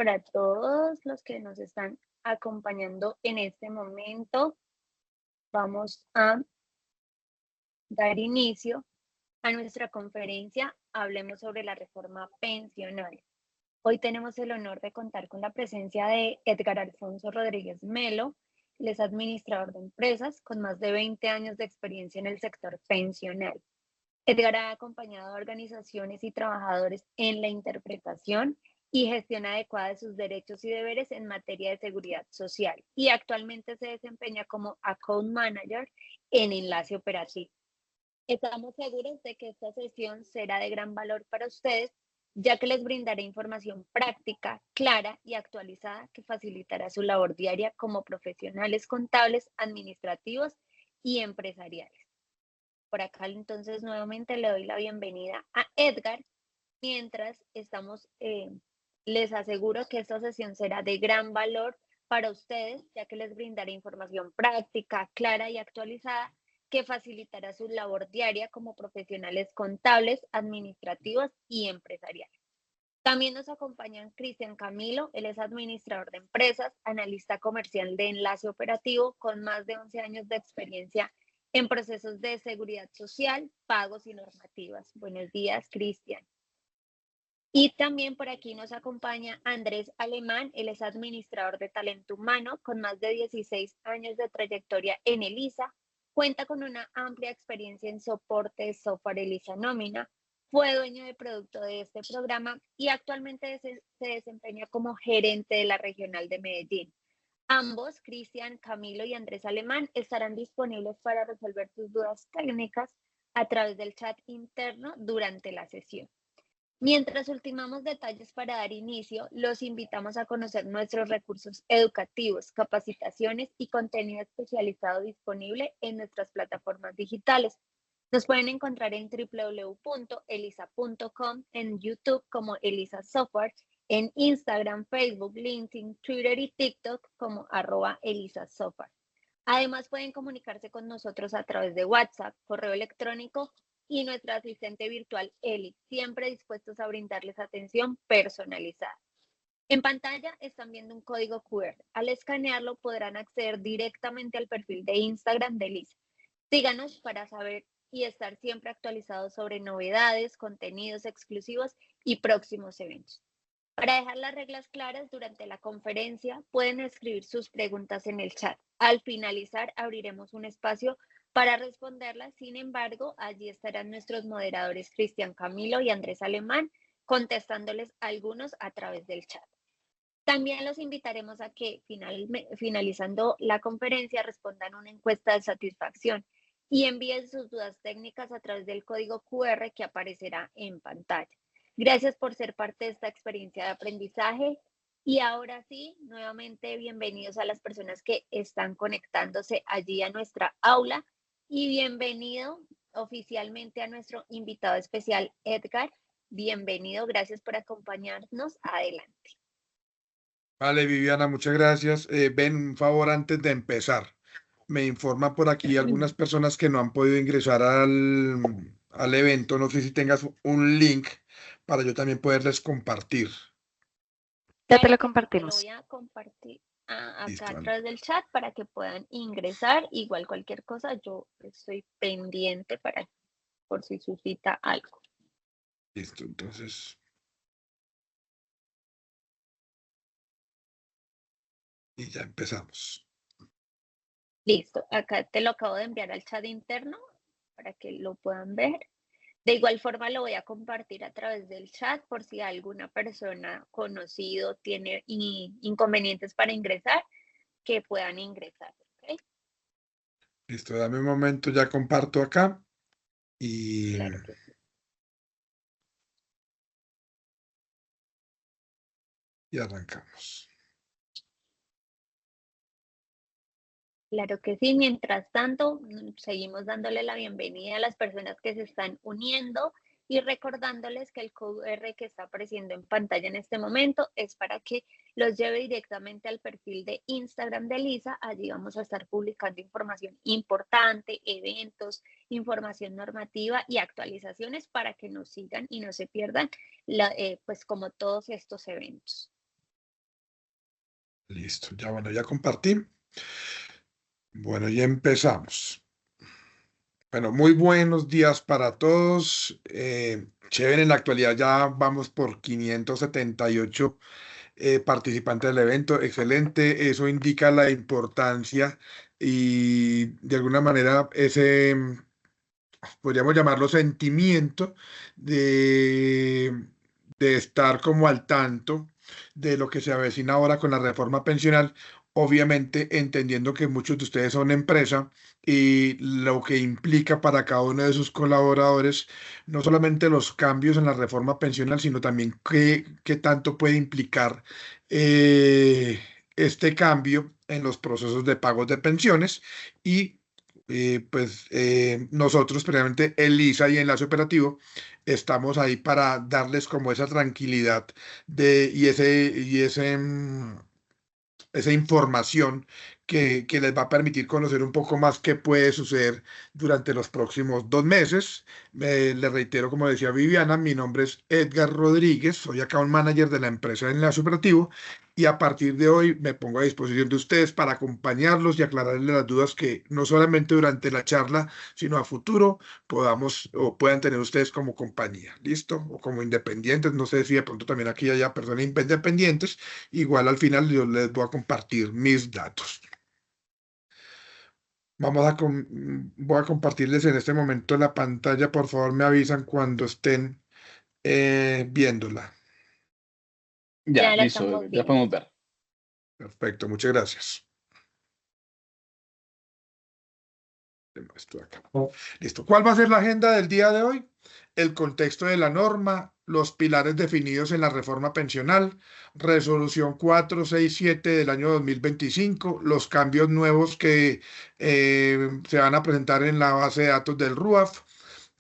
para todos los que nos están acompañando en este momento. Vamos a dar inicio a nuestra conferencia. Hablemos sobre la reforma pensional. Hoy tenemos el honor de contar con la presencia de Edgar Alfonso Rodríguez Melo. Él es administrador de empresas con más de 20 años de experiencia en el sector pensional. Edgar ha acompañado a organizaciones y trabajadores en la interpretación y gestión adecuada de sus derechos y deberes en materia de seguridad social y actualmente se desempeña como Account Manager en Enlace Operativo. Estamos seguros de que esta sesión será de gran valor para ustedes, ya que les brindará información práctica, clara y actualizada que facilitará su labor diaria como profesionales contables, administrativos y empresariales. Por acá entonces nuevamente le doy la bienvenida a Edgar. Mientras les aseguro que esta sesión será de gran valor para ustedes, ya que les brindará información práctica, clara y actualizada que facilitará su labor diaria como profesionales contables, administrativos y empresariales. También nos acompañan Cristian Camilo, él es administrador de empresas, analista comercial de Enlace Operativo con más de 11 años de experiencia en procesos de seguridad social, pagos y normativas. Buenos días, Cristian. Y también por aquí nos acompaña Andrés Alemán, él es administrador de talento humano con más de 16 años de trayectoria en Elisa, cuenta con una amplia experiencia en soporte de software Elisa Nómina, fue dueño de producto de este programa y actualmente se desempeña como gerente de la regional de Medellín. Ambos, Cristian, Camilo y Andrés Alemán, estarán disponibles para resolver tus dudas técnicas a través del chat interno durante la sesión. Mientras ultimamos detalles para dar inicio, los invitamos a conocer nuestros recursos educativos, capacitaciones y contenido especializado disponible en nuestras plataformas digitales. Nos pueden encontrar en www.elisa.com, en YouTube como Elisa Software, en Instagram, Facebook, LinkedIn, Twitter y TikTok como @ElisaSoftware. Además, pueden comunicarse con nosotros a través de WhatsApp, correo electrónico y nuestra asistente virtual Eli, siempre dispuestos a brindarles atención personalizada. En pantalla están viendo un código QR. Al escanearlo podrán acceder directamente al perfil de Instagram de Elisa. Síganos para saber y estar siempre actualizados sobre novedades, contenidos exclusivos y próximos eventos. Para dejar las reglas claras durante la conferencia, pueden escribir sus preguntas en el chat. Al finalizar, abriremos un espacio para responderlas. Sin embargo, allí estarán nuestros moderadores Cristian Camilo y Andrés Alemán, contestándoles algunos a través del chat. También los invitaremos a que finalizando la conferencia respondan una encuesta de satisfacción y envíen sus dudas técnicas a través del código QR que aparecerá en pantalla. Gracias por ser parte de esta experiencia de aprendizaje. Y ahora sí, nuevamente bienvenidos a las personas que están conectándose allí a nuestra aula y bienvenido oficialmente a nuestro invitado especial, Edgar. Bienvenido, gracias por acompañarnos. Adelante. Vale, Viviana, muchas gracias. Ven, un favor antes de empezar. Me informa por aquí algunas personas que no han podido ingresar al evento. No sé si tengas un link para yo también poderles compartir. Ya te Claro lo que sí, te lo compartimos. voy a compartir acá Listo, a vale. través del chat para que puedan ingresar. Igual cualquier cosa, yo estoy pendiente por si suscita algo. Listo, entonces. Y ya empezamos. Listo, acá te lo acabo de enviar al chat interno para que lo puedan ver. De igual forma lo voy a compartir a través del chat por si alguna persona conocido tiene inconvenientes para ingresar, que puedan ingresar. ¿Ok? Listo, dame un momento, ya comparto acá y, Claro que sí. y arrancamos. Claro que sí. Mientras tanto, seguimos dándole la bienvenida a las personas que se están uniendo y recordándoles que el QR que está apareciendo en pantalla en este momento es para que los lleve directamente al perfil de Instagram de Elisa. Allí vamos a estar publicando información importante, eventos, información normativa y actualizaciones para que nos sigan y no se pierdan pues como todos estos eventos. Listo, ya bueno, ya compartí. Bueno, ya empezamos. Bueno, muy buenos días para todos. Chévere, en la actualidad ya vamos por 578 participantes del evento. Excelente, eso indica la importancia y de alguna manera ese, podríamos llamarlo sentimiento de estar como al tanto de lo que se avecina ahora con la reforma pensional, obviamente entendiendo que muchos de ustedes son empresa y lo que implica para cada uno de sus colaboradores, no solamente los cambios en la reforma pensional, sino también qué tanto puede implicar este cambio en los procesos de pagos de pensiones y nosotros, precisamente Elisa y Enlace Operativo, estamos ahí para darles como esa tranquilidad esa información que les va a permitir conocer un poco más qué puede suceder durante los próximos 2 meses. Les reitero, como decía Viviana, mi nombre es Edgar Rodríguez, soy account manager de la empresa Enlace Operativo y a partir de hoy me pongo a disposición de ustedes para acompañarlos y aclararles las dudas que no solamente durante la charla, sino a futuro podamos o puedan tener ustedes como compañía, ¿listo? O como independientes, no sé si de pronto también aquí haya personas independientes. Igual al final yo les voy a compartir mis datos. Voy a compartirles en este momento la pantalla. Por favor, me avisan cuando estén viéndola. Ya Ya, la listo, estamos ya viendo. podemos ver. Perfecto, muchas gracias. Tengo esto acá. Listo. ¿Cuál va a ser la agenda del día de hoy? El contexto de la norma, los pilares definidos en la reforma pensional, resolución 467 del año 2025, los cambios nuevos que se van a presentar en la base de datos del RUAF,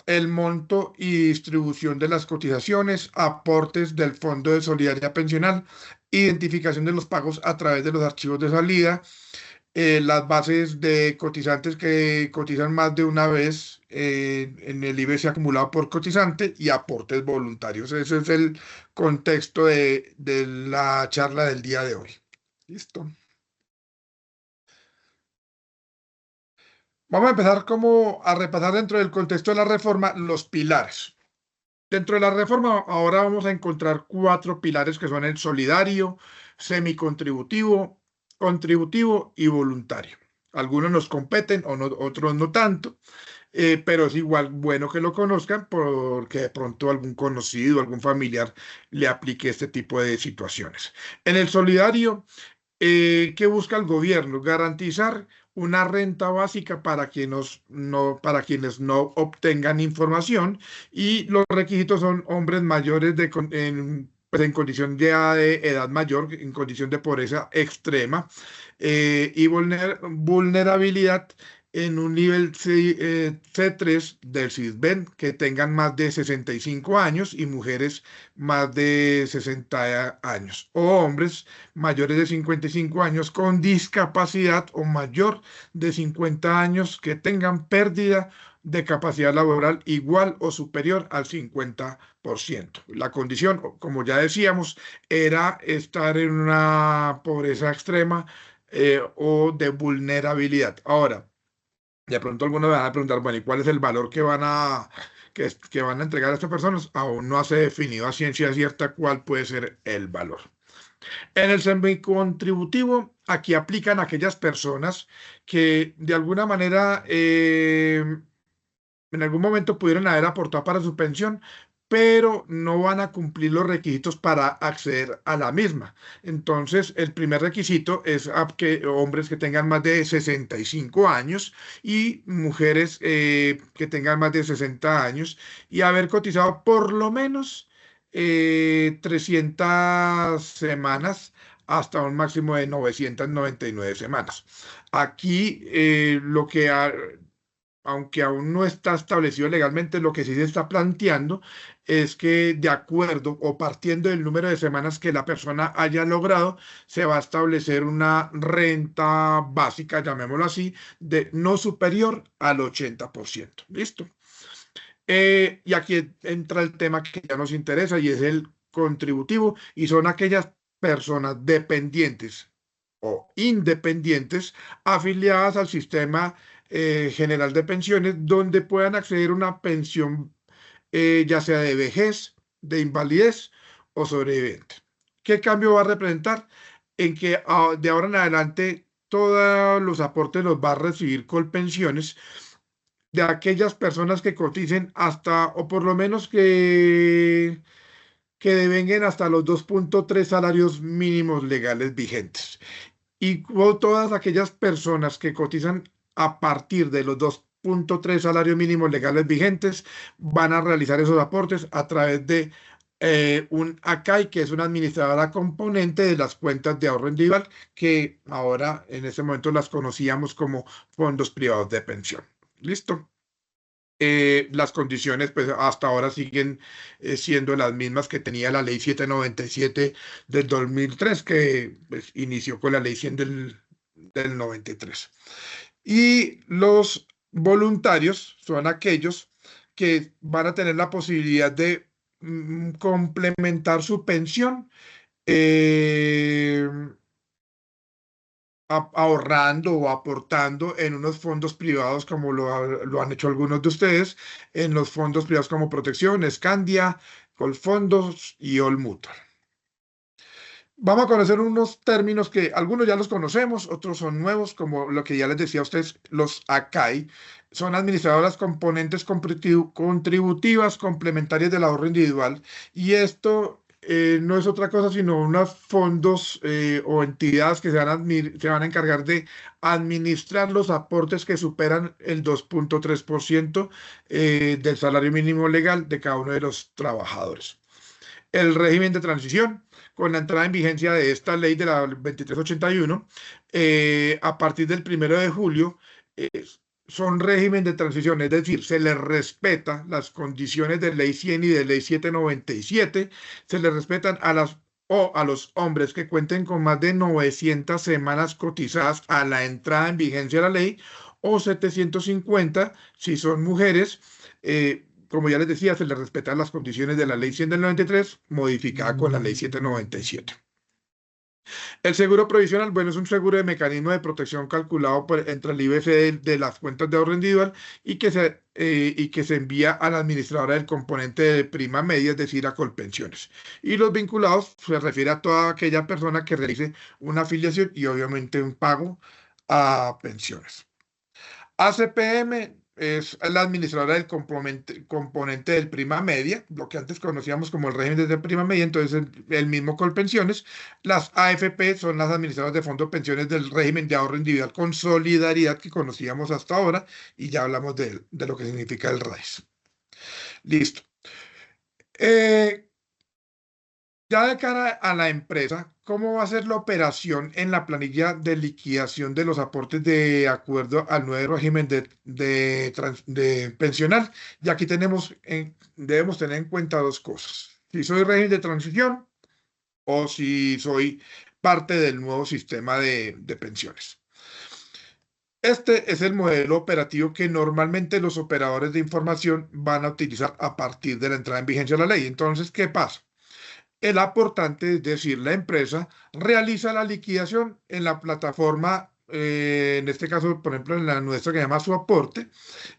el monto y distribución de las cotizaciones, aportes del Fondo de Solidaridad Pensional, identificación de los pagos a través de los archivos de salida, las bases de cotizantes que cotizan más de una vez en el IBS acumulado por cotizante y aportes voluntarios. Ese es el contexto de la charla del día de hoy. ¿Listo? Vamos a empezar como a repasar dentro del contexto de la reforma los pilares. Dentro de la reforma ahora vamos a encontrar 4 pilares que son el solidario, semicontributivo, contributivo y voluntario. Algunos nos competen, otros no tanto, pero es igual bueno que lo conozcan porque de pronto algún conocido, algún familiar le aplique este tipo de situaciones. En el solidario, ¿qué busca el gobierno? Garantizar una renta básica para quienes no obtengan información y los requisitos son hombres mayores en condición ya de edad mayor, en condición de pobreza extrema y vulnerabilidad en un nivel C3 del CISBEN que tengan más de 65 años y mujeres más de 60 años o hombres mayores de 55 años con discapacidad o mayor de 50 años que tengan pérdida de capacidad laboral igual o superior al 50%. La condición, como ya decíamos, era estar en una pobreza extrema o de vulnerabilidad. Ahora, de pronto algunos me van a preguntar, bueno, ¿y cuál es el valor que van a entregar a estas personas? Aún no se ha definido a ciencia cierta cuál puede ser el valor. En el semicontributivo, aquí aplican aquellas personas que de alguna manera en algún momento pudieron haber aportado para su pensión, pero no van a cumplir los requisitos para acceder a la misma. Entonces, el primer requisito es que hombres que tengan más de 65 años y mujeres que tengan más de 60 años y haber cotizado por lo menos 300 semanas hasta un máximo de 999 semanas. Aquí aunque aún no está establecido legalmente, lo que sí se está planteando es que de acuerdo o partiendo del número de semanas que la persona haya logrado, se va a establecer una renta básica, llamémoslo así, de no superior al 80%. ¿Listo? Y aquí entra el tema que ya nos interesa y es el contributivo y son aquellas personas dependientes o independientes afiliadas al sistema general de pensiones, donde puedan acceder a una pensión ya sea de vejez, de invalidez o sobreviviente. ¿Qué cambio va a representar? En que de ahora en adelante todos los aportes los va a recibir Colpensiones de aquellas personas que coticen hasta, o por lo menos que devenguen hasta los 2.3 salarios mínimos legales vigentes. Y todas aquellas personas que cotizan a partir de los 2.3 salarios mínimos legales vigentes van a realizar esos aportes a través de un ACAI, que es una administradora componente de las cuentas de ahorro individual, que ahora en ese momento las conocíamos como fondos privados de pensión. ¿Listo? Las condiciones pues hasta ahora siguen siendo las mismas que tenía la ley 797 del 2003, que pues, inició con la ley 100 del 93. Y los voluntarios son aquellos que van a tener la posibilidad de complementar su pensión ahorrando o aportando en unos fondos privados como lo han hecho algunos de ustedes, en los fondos privados como Protección, Scandia, Colfondos y All Mutual. Vamos a conocer unos términos que algunos ya los conocemos, otros son nuevos, como lo que ya les decía a ustedes, los ACAI, son administradoras componentes contributivas complementarias del ahorro individual, y esto no es otra cosa sino unos fondos o entidades que se van a encargar de administrar los aportes que superan el 2.3% del salario mínimo legal de cada uno de los trabajadores. El régimen de transición, con la entrada en vigencia de esta ley de la 2381, a partir del 1 de julio, son régimen de transición, es decir, se les respeta las condiciones de ley 100 y de ley 797, se les respetan a los hombres que cuenten con más de 900 semanas cotizadas a la entrada en vigencia de la ley, o 750 si son mujeres. Como ya les decía, se les respetan las condiciones de la ley 100 del 93, modificada con la ley 797. El seguro provisional, bueno, es un seguro de mecanismo de protección calculado entre el IBC de las cuentas de ahorro individual y que se envía a la administradora del componente de prima media, es decir, a Colpensiones. Y los vinculados se refiere a toda aquella persona que realice una afiliación y obviamente un pago a pensiones. ACPM es la administradora del componente del prima media, lo que antes conocíamos como el régimen de prima media, entonces el mismo Colpensiones. Las AFP son las administradoras de fondos de pensiones del régimen de ahorro individual con solidaridad que conocíamos hasta ahora, y ya hablamos de lo que significa el RAIS. Listo. Ya de cara a la empresa, ¿cómo va a ser la operación en la planilla de liquidación de los aportes de acuerdo al nuevo régimen de pensional? Y aquí debemos tener en cuenta dos cosas. Si soy régimen de transición o si soy parte del nuevo sistema de pensiones. Este es el modelo operativo que normalmente los operadores de información van a utilizar a partir de la entrada en vigencia de la ley. Entonces, ¿qué pasa? El aportante, es decir, la empresa, realiza la liquidación en la plataforma, en este caso, por ejemplo, en la nuestra que se llama Su Aporte,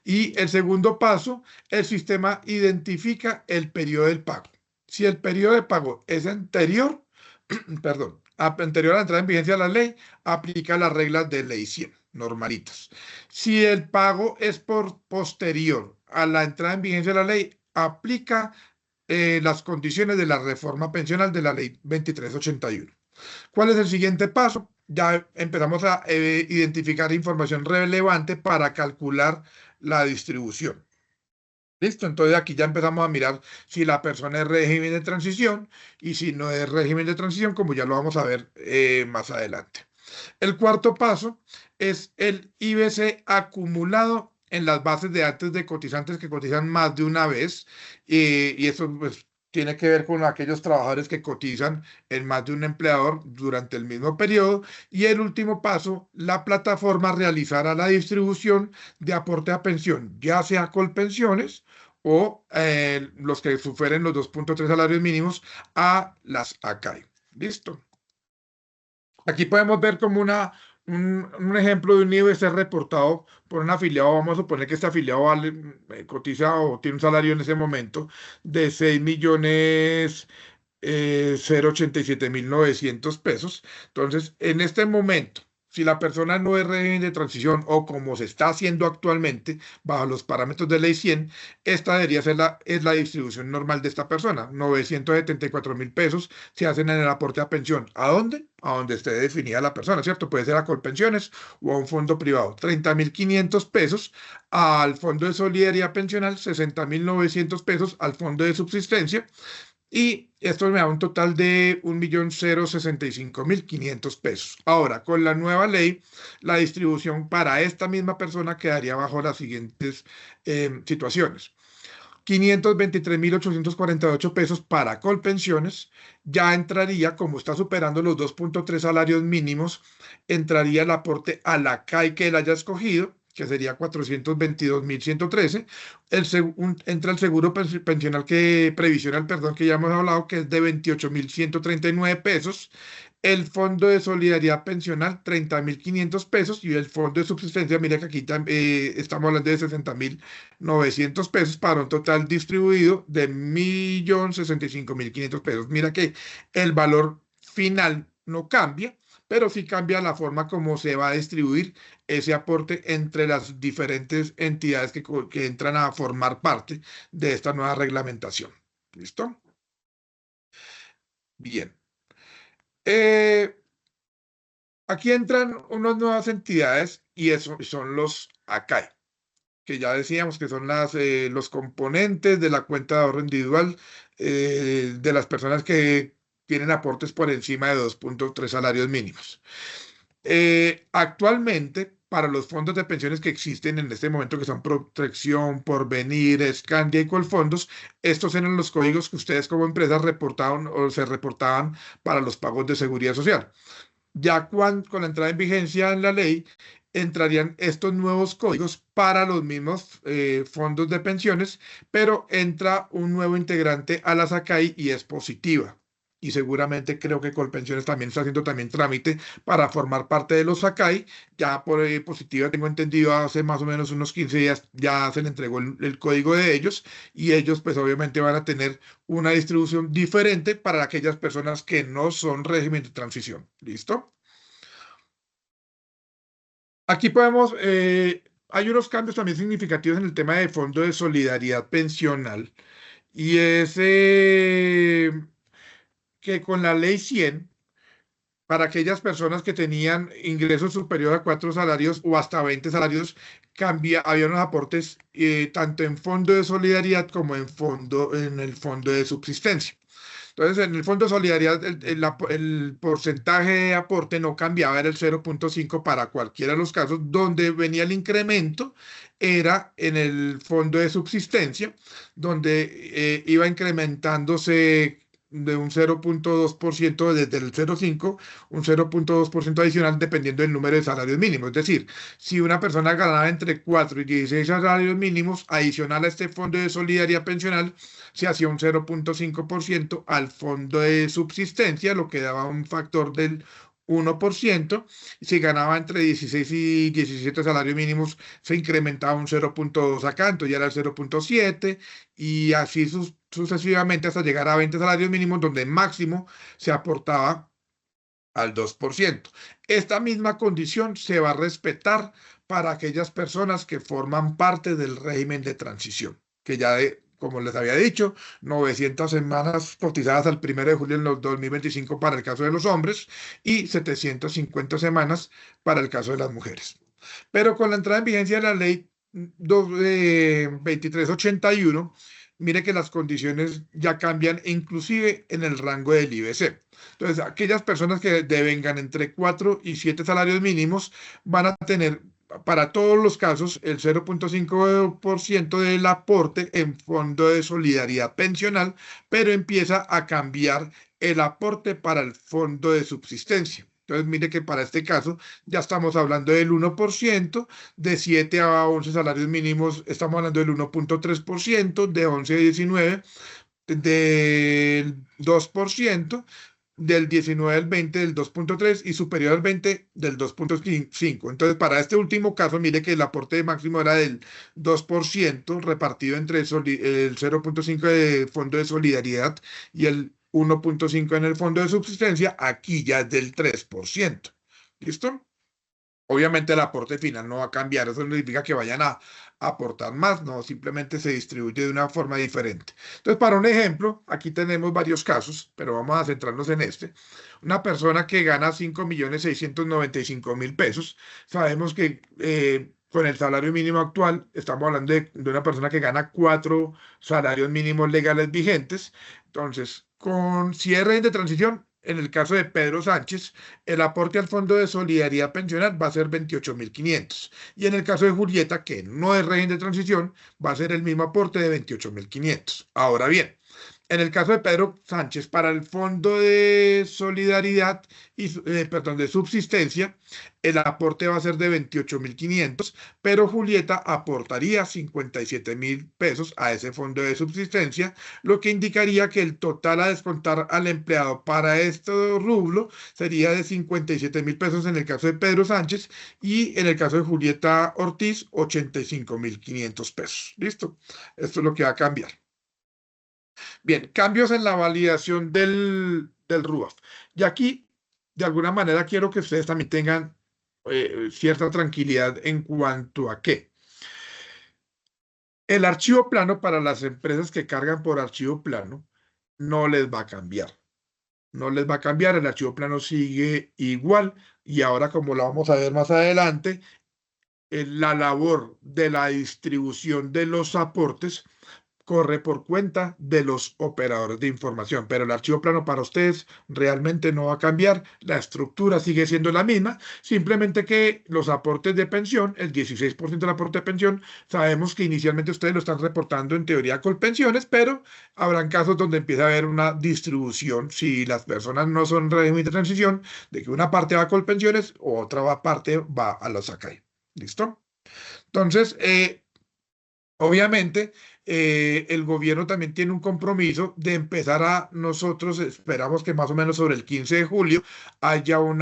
y el segundo paso, el sistema identifica el periodo del pago. Si el periodo de pago es anterior, perdón, anterior a la entrada en vigencia de la ley, aplica las reglas de ley 100, normalitas. Si el pago es posterior a la entrada en vigencia de la ley, aplica las condiciones de la reforma pensional de la ley 2381. ¿Cuál es el siguiente paso? Ya empezamos a identificar información relevante para calcular la distribución. ¿Listo? Entonces aquí ya empezamos a mirar si la persona es régimen de transición y si no es régimen de transición, como ya lo vamos a ver más adelante. El cuarto paso es el IBC acumulado en las bases de datos de cotizantes que cotizan más de una vez, y eso pues tiene que ver con aquellos trabajadores que cotizan en más de un empleador durante el mismo periodo. Y el último paso, la plataforma realizará la distribución de aporte a pensión, ya sea Colpensiones o los que superen los 2.3 salarios mínimos a las ACAI. ¿Listo? Aquí podemos ver como un ejemplo de un IBC reportado por un afiliado. Vamos a suponer que este afiliado cotiza o tiene un salario en ese momento de 6.087.900 pesos. Entonces, en este momento, si la persona no es régimen de transición o como se está haciendo actualmente, bajo los parámetros de ley 100, esta debería ser es la distribución normal de esta persona. 974.000 pesos se hacen en el aporte a pensión. ¿A dónde? A donde esté definida la persona, ¿cierto? Puede ser a Colpensiones o a un fondo privado. 30.500 pesos al fondo de solidaridad pensional, 60.900 pesos al fondo de subsistencia. Y esto me da un total de 1.065.500 pesos. Ahora, con la nueva ley, la distribución para esta misma persona quedaría bajo las siguientes situaciones. 523.848 pesos para Colpensiones, ya entraría, como está superando los 2.3 salarios mínimos, entraría el aporte a la CAI que él haya escogido, que sería 422.113. Entra el seguro pensional previsional, perdón, que ya hemos hablado, que es de 28.139 pesos. El fondo de solidaridad pensional, 30.500 pesos. Y el fondo de subsistencia, mira que aquí estamos hablando de 60.900 pesos para un total distribuido de 1.065.500 pesos. Mira que el valor final no cambia, pero sí cambia la forma como se va a distribuir ese aporte entre las diferentes entidades que entran a formar parte de esta nueva reglamentación. ¿Listo? Bien. Aquí entran unas nuevas entidades y eso son los ACAI, que ya decíamos que son los componentes de la cuenta de ahorro individual de las personas que tienen aportes por encima de 2.3 salarios mínimos. Actualmente, para los fondos de pensiones que existen en este momento, que son Protección, Porvenir, Scandia y Colfondos, estos eran los códigos que ustedes como empresas reportaban o se reportaban para los pagos de seguridad social. Ya con la entrada en vigencia en la ley, entrarían estos nuevos códigos para los mismos fondos de pensiones, pero entra un nuevo integrante a la SACAI y es Positiva. Y seguramente creo que Colpensiones también está haciendo también trámite para formar parte de los SACAI. Ya por Positiva tengo entendido hace más o menos unos 15 días ya se le entregó el código de ellos y ellos pues obviamente van a tener una distribución diferente para aquellas personas que no son régimen de transición. ¿Listo? Aquí podemos, hay unos cambios también significativos en el tema de fondo de solidaridad pensional y es que con la ley 100, para aquellas personas que tenían ingresos superiores a 4 salarios o hasta 20 salarios, había unos aportes tanto en fondo de solidaridad como en el fondo de subsistencia. Entonces, en el fondo de solidaridad, el porcentaje de aporte no cambiaba, era el 0.5 para cualquiera de los casos. Donde venía el incremento era en el fondo de subsistencia, donde iba incrementándose de un 0.2% desde el 0.5, un 0.2% adicional dependiendo del número de salarios mínimos. Es decir, si una persona ganaba entre 4 y 16 salarios mínimos, adicional a este fondo de solidaridad pensional, se hacía un 0.5% al fondo de subsistencia, lo que daba un factor del 1%. Si ganaba entre 16 y 17 salarios mínimos, se incrementaba un 0.2 acá, entonces ya era el 0.7 y así sucesivamente hasta llegar a 20 salarios mínimos, donde máximo se aportaba al 2%. Esta misma condición se va a respetar para aquellas personas que forman parte del régimen de transición, que ya como les había dicho, 900 semanas cotizadas al 1 de julio del 2025 para el caso de los hombres y 750 semanas para el caso de las mujeres. Pero con la entrada en vigencia de la ley 2381, mire que las condiciones ya cambian inclusive en el rango del IBC. Entonces, aquellas personas que devengan entre 4 y 7 salarios mínimos van a tener para todos los casos el 0.5% del aporte en fondo de solidaridad pensional, pero empieza a cambiar el aporte para el fondo de subsistencia. Entonces, mire que para este caso ya estamos hablando del 1%, de 7 a 11 salarios mínimos estamos hablando del 1.3%, de 11 a 19 del 2%, del 19 al 20 del 2.3 y superior al 20 del 2.5. Entonces, para este último caso, mire que el aporte máximo era del 2% repartido entre el 0.5 de Fondo de Solidaridad y el 1.5 en el Fondo de Subsistencia. Aquí ya es del 3%. ¿Listo? Obviamente el aporte final no va a cambiar, eso no significa que vayan a aportar más, no, simplemente se distribuye de una forma diferente. Entonces, para un ejemplo, aquí tenemos varios casos, pero vamos a centrarnos en este. Una persona que gana 5.695.000 pesos, sabemos que con el salario mínimo actual, estamos hablando de una persona que gana 4 salarios mínimos legales vigentes. Entonces, con cierre de transición, en el caso de Pedro Sánchez, el aporte al Fondo de Solidaridad Pensional va a ser 28.500. Y en el caso de Julieta, que no es régimen de transición, va a ser el mismo aporte de 28.500. Ahora bien, en el caso de Pedro Sánchez, para el Fondo de Solidaridad y, de Subsistencia, el aporte va a ser de 28.500, pero Julieta aportaría 57.000 pesos a ese Fondo de Subsistencia, lo que indicaría que el total a descontar al empleado para este rublo sería de 57.000 pesos en el caso de Pedro Sánchez y en el caso de Julieta Ortiz, 85.500 pesos. ¿Listo? Esto es lo que va a cambiar. Bien, cambios en la validación del RUAF. Y aquí, de alguna manera, quiero que ustedes también tengan cierta tranquilidad en cuanto a qué. El archivo plano para las empresas que cargan por archivo plano no les va a cambiar. No les va a cambiar, el archivo plano sigue igual y ahora, como lo vamos a ver más adelante, la labor de la distribución de los aportes corre por cuenta de los operadores de información, pero el archivo plano para ustedes realmente no va a cambiar, la estructura sigue siendo la misma, simplemente que los aportes de pensión, el 16% del aporte de pensión, sabemos que inicialmente ustedes lo están reportando en teoría con pensiones, pero habrán casos donde empieza a haber una distribución, si las personas no son régimen de transición, de que una parte va a Colpensiones o otra parte va a los ACAI. ¿Listo? Entonces, obviamente, el gobierno también tiene un compromiso de empezar nosotros esperamos que más o menos sobre el 15 de julio ellos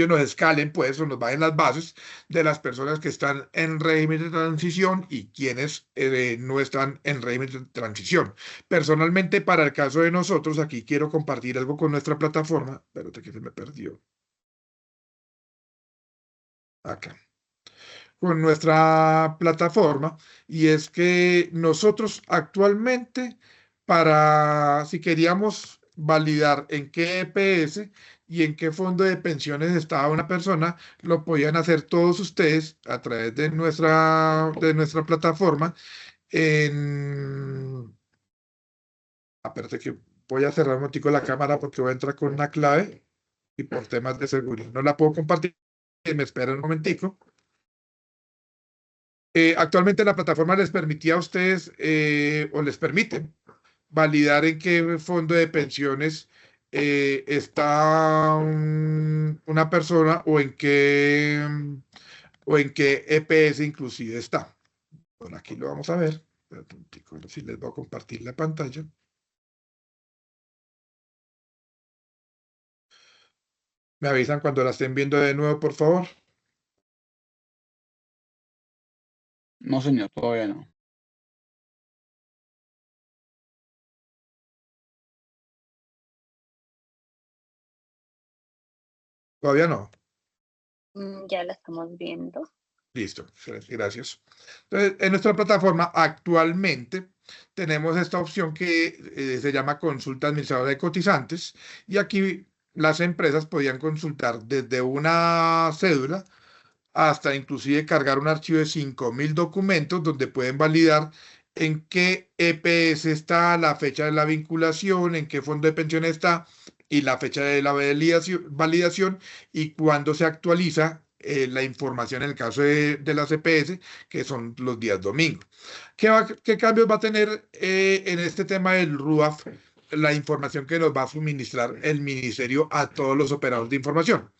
nos escalen, pues, o nos vayan las bases de las personas que están en régimen de transición y quienes no están en régimen de transición. Personalmente, para el caso de nosotros, aquí quiero compartir algo con nuestra plataforma. Espérate que se me perdió. Acá. Con nuestra plataforma, y es que nosotros actualmente, si queríamos validar en qué EPS y en qué fondo de pensiones estaba una persona, lo podían hacer todos ustedes a través de nuestra plataforma. Espérate que voy a cerrar un momentico la cámara porque voy a entrar con una clave y por temas de seguridad no la puedo compartir. Me esperan un momentico. Actualmente la plataforma les permitía a ustedes o les permite validar en qué fondo de pensiones está una persona o en qué EPS inclusive está. Bueno, aquí lo vamos a ver. Si les voy a compartir la pantalla. Me avisan cuando la estén viendo de nuevo, por favor. No, señor, todavía no. Todavía no. Ya la estamos viendo. Listo, gracias. Entonces, en nuestra plataforma actualmente tenemos esta opción que se llama consulta administradora de cotizantes y aquí las empresas podían consultar desde una cédula hasta inclusive cargar un archivo de 5.000 documentos donde pueden validar en qué EPS está, la fecha de la vinculación, en qué fondo de pensión está y la fecha de la validación y cuándo se actualiza la información en el caso de las EPS, que son los días domingo. ¿Qué cambios va a tener en este tema del RUAF? La información que nos va a suministrar el ministerio a todos los operadores de información,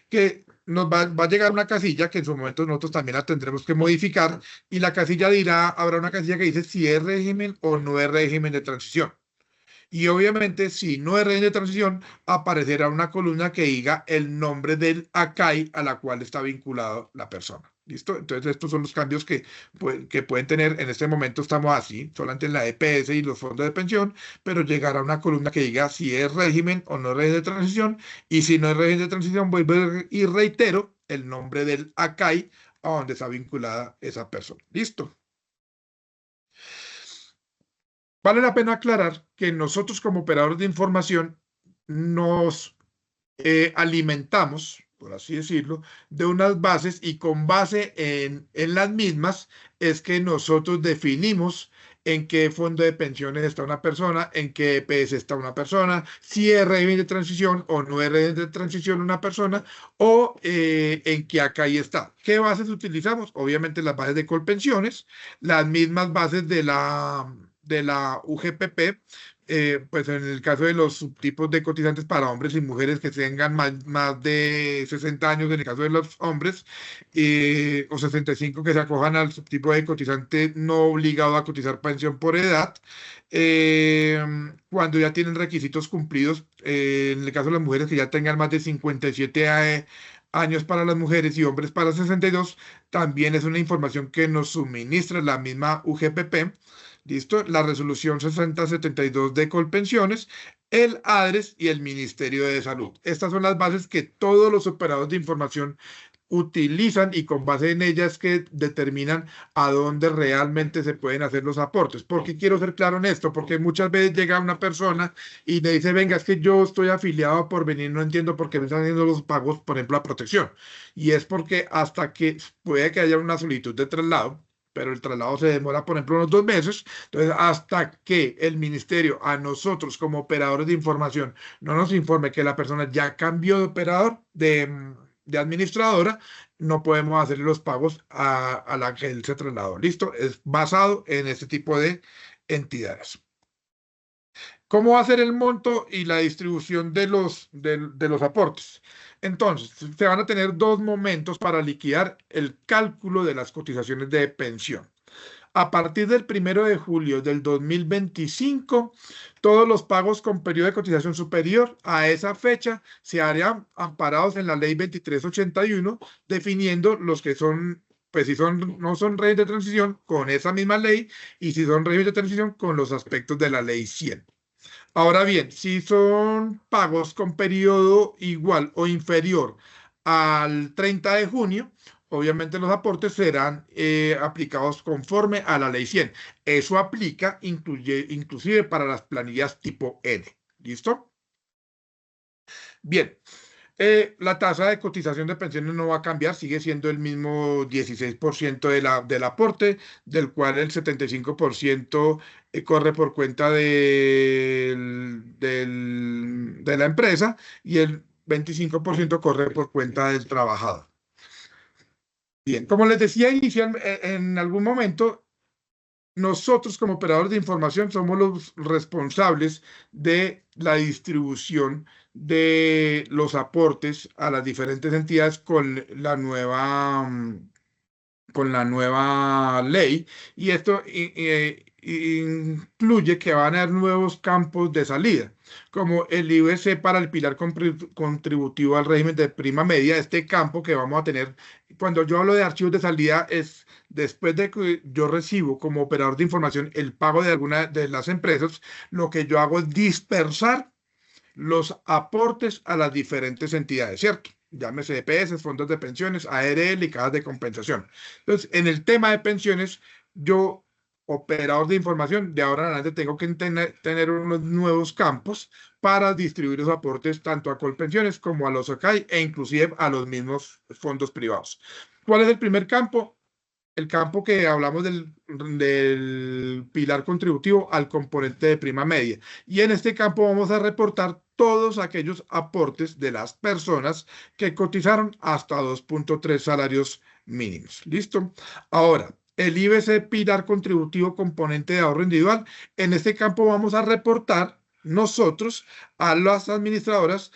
que nos va a llegar una casilla que en su momento nosotros también la tendremos que modificar y la casilla habrá una casilla que dice si es régimen o no es régimen de transición. Y obviamente, si no es régimen de transición, aparecerá una columna que diga el nombre del ACAI a la cual está vinculado la persona. ¿Listo? Entonces, estos son los cambios que pueden tener. En este momento estamos así, solamente en la EPS y los fondos de pensión, pero llegará una columna que diga si es régimen o no es régimen de transición. Y si no es régimen de transición, vuelvo y reitero el nombre del ACAI a donde está vinculada esa persona. ¿Listo? Vale la pena aclarar que nosotros como operadores de información nos alimentamos, por así decirlo, de unas bases y con base en las mismas es que nosotros definimos en qué fondo de pensiones está una persona, en qué EPS está una persona, si es régimen de transición o no es régimen de transición una persona, o en qué ACAI está. ¿Qué bases utilizamos? Obviamente las bases de Colpensiones, las mismas bases de la UGPP, pues en el caso de los subtipos de cotizantes para hombres y mujeres que tengan más de 60 años, en el caso de los hombres, o 65 que se acojan al subtipo de cotizante no obligado a cotizar pensión por edad, cuando ya tienen requisitos cumplidos, en el caso de las mujeres que ya tengan más de 57 años para las mujeres y hombres para 62, también es una información que nos suministra la misma UGPP. ¿Listo? La resolución 6072 de Colpensiones, el ADRES y el Ministerio de Salud. Estas son las bases que todos los operadores de información utilizan y con base en ellas que determinan a dónde realmente se pueden hacer los aportes. ¿Por qué quiero ser claro en esto? Porque muchas veces llega una persona y me dice, venga, es que yo estoy afiliado a Porvenir, no entiendo por qué me están haciendo los pagos, por ejemplo, a protección. Y es porque hasta que puede que haya una solicitud de traslado, pero el traslado se demora, por ejemplo, unos 2 meses. Entonces, hasta que el ministerio a nosotros como operadores de información no nos informe que la persona ya cambió de operador, de administradora, no podemos hacerle los pagos a la que él se trasladó. ¿Listo? Es basado en este tipo de entidades. ¿Cómo va a ser el monto y la distribución de los aportes? Entonces, se van a tener 2 momentos para liquidar el cálculo de las cotizaciones de pensión. A partir del 1 de julio del 2025, todos los pagos con periodo de cotización superior a esa fecha se harían amparados en la ley 2381, definiendo los que son, pues si no son régimen de transición, con esa misma ley, y si son régimen de transición, con los aspectos de la ley 100. Ahora bien, si son pagos con periodo igual o inferior al 30 de junio, obviamente los aportes serán aplicados conforme a la ley 100. Eso aplica inclusive para las planillas tipo N. ¿Listo? Bien. La tasa de cotización de pensiones no va a cambiar, sigue siendo el mismo 16% del aporte, del cual el 75% corre por cuenta de la empresa y el 25% corre por cuenta del trabajador. Bien, como les decía en algún momento, nosotros como operadores de información somos los responsables de la distribución de los aportes a las diferentes entidades con la nueva ley, y esto incluye que van a haber nuevos campos de salida, como el IBC para el pilar contributivo al régimen de prima media. Este campo que vamos a tener, cuando yo hablo de archivos de salida, es después de que yo recibo como operador de información el pago de alguna de las empresas, lo que yo hago es dispersar los aportes a las diferentes entidades, ¿cierto? Llámese EPS, fondos de pensiones, ARL y cajas de compensación. Entonces, en el tema de pensiones, yo, operador de información, de ahora en adelante tengo que tener unos nuevos campos para distribuir los aportes tanto a Colpensiones como a los ACAI e inclusive a los mismos fondos privados. ¿Cuál es el primer campo? El campo que hablamos del pilar contributivo al componente de prima media. Y en este campo vamos a reportar todos aquellos aportes de las personas que cotizaron hasta 2.3 salarios mínimos. ¿Listo? Ahora, el IBC pilar contributivo componente de ahorro individual. En este campo vamos a reportar nosotros a las administradoras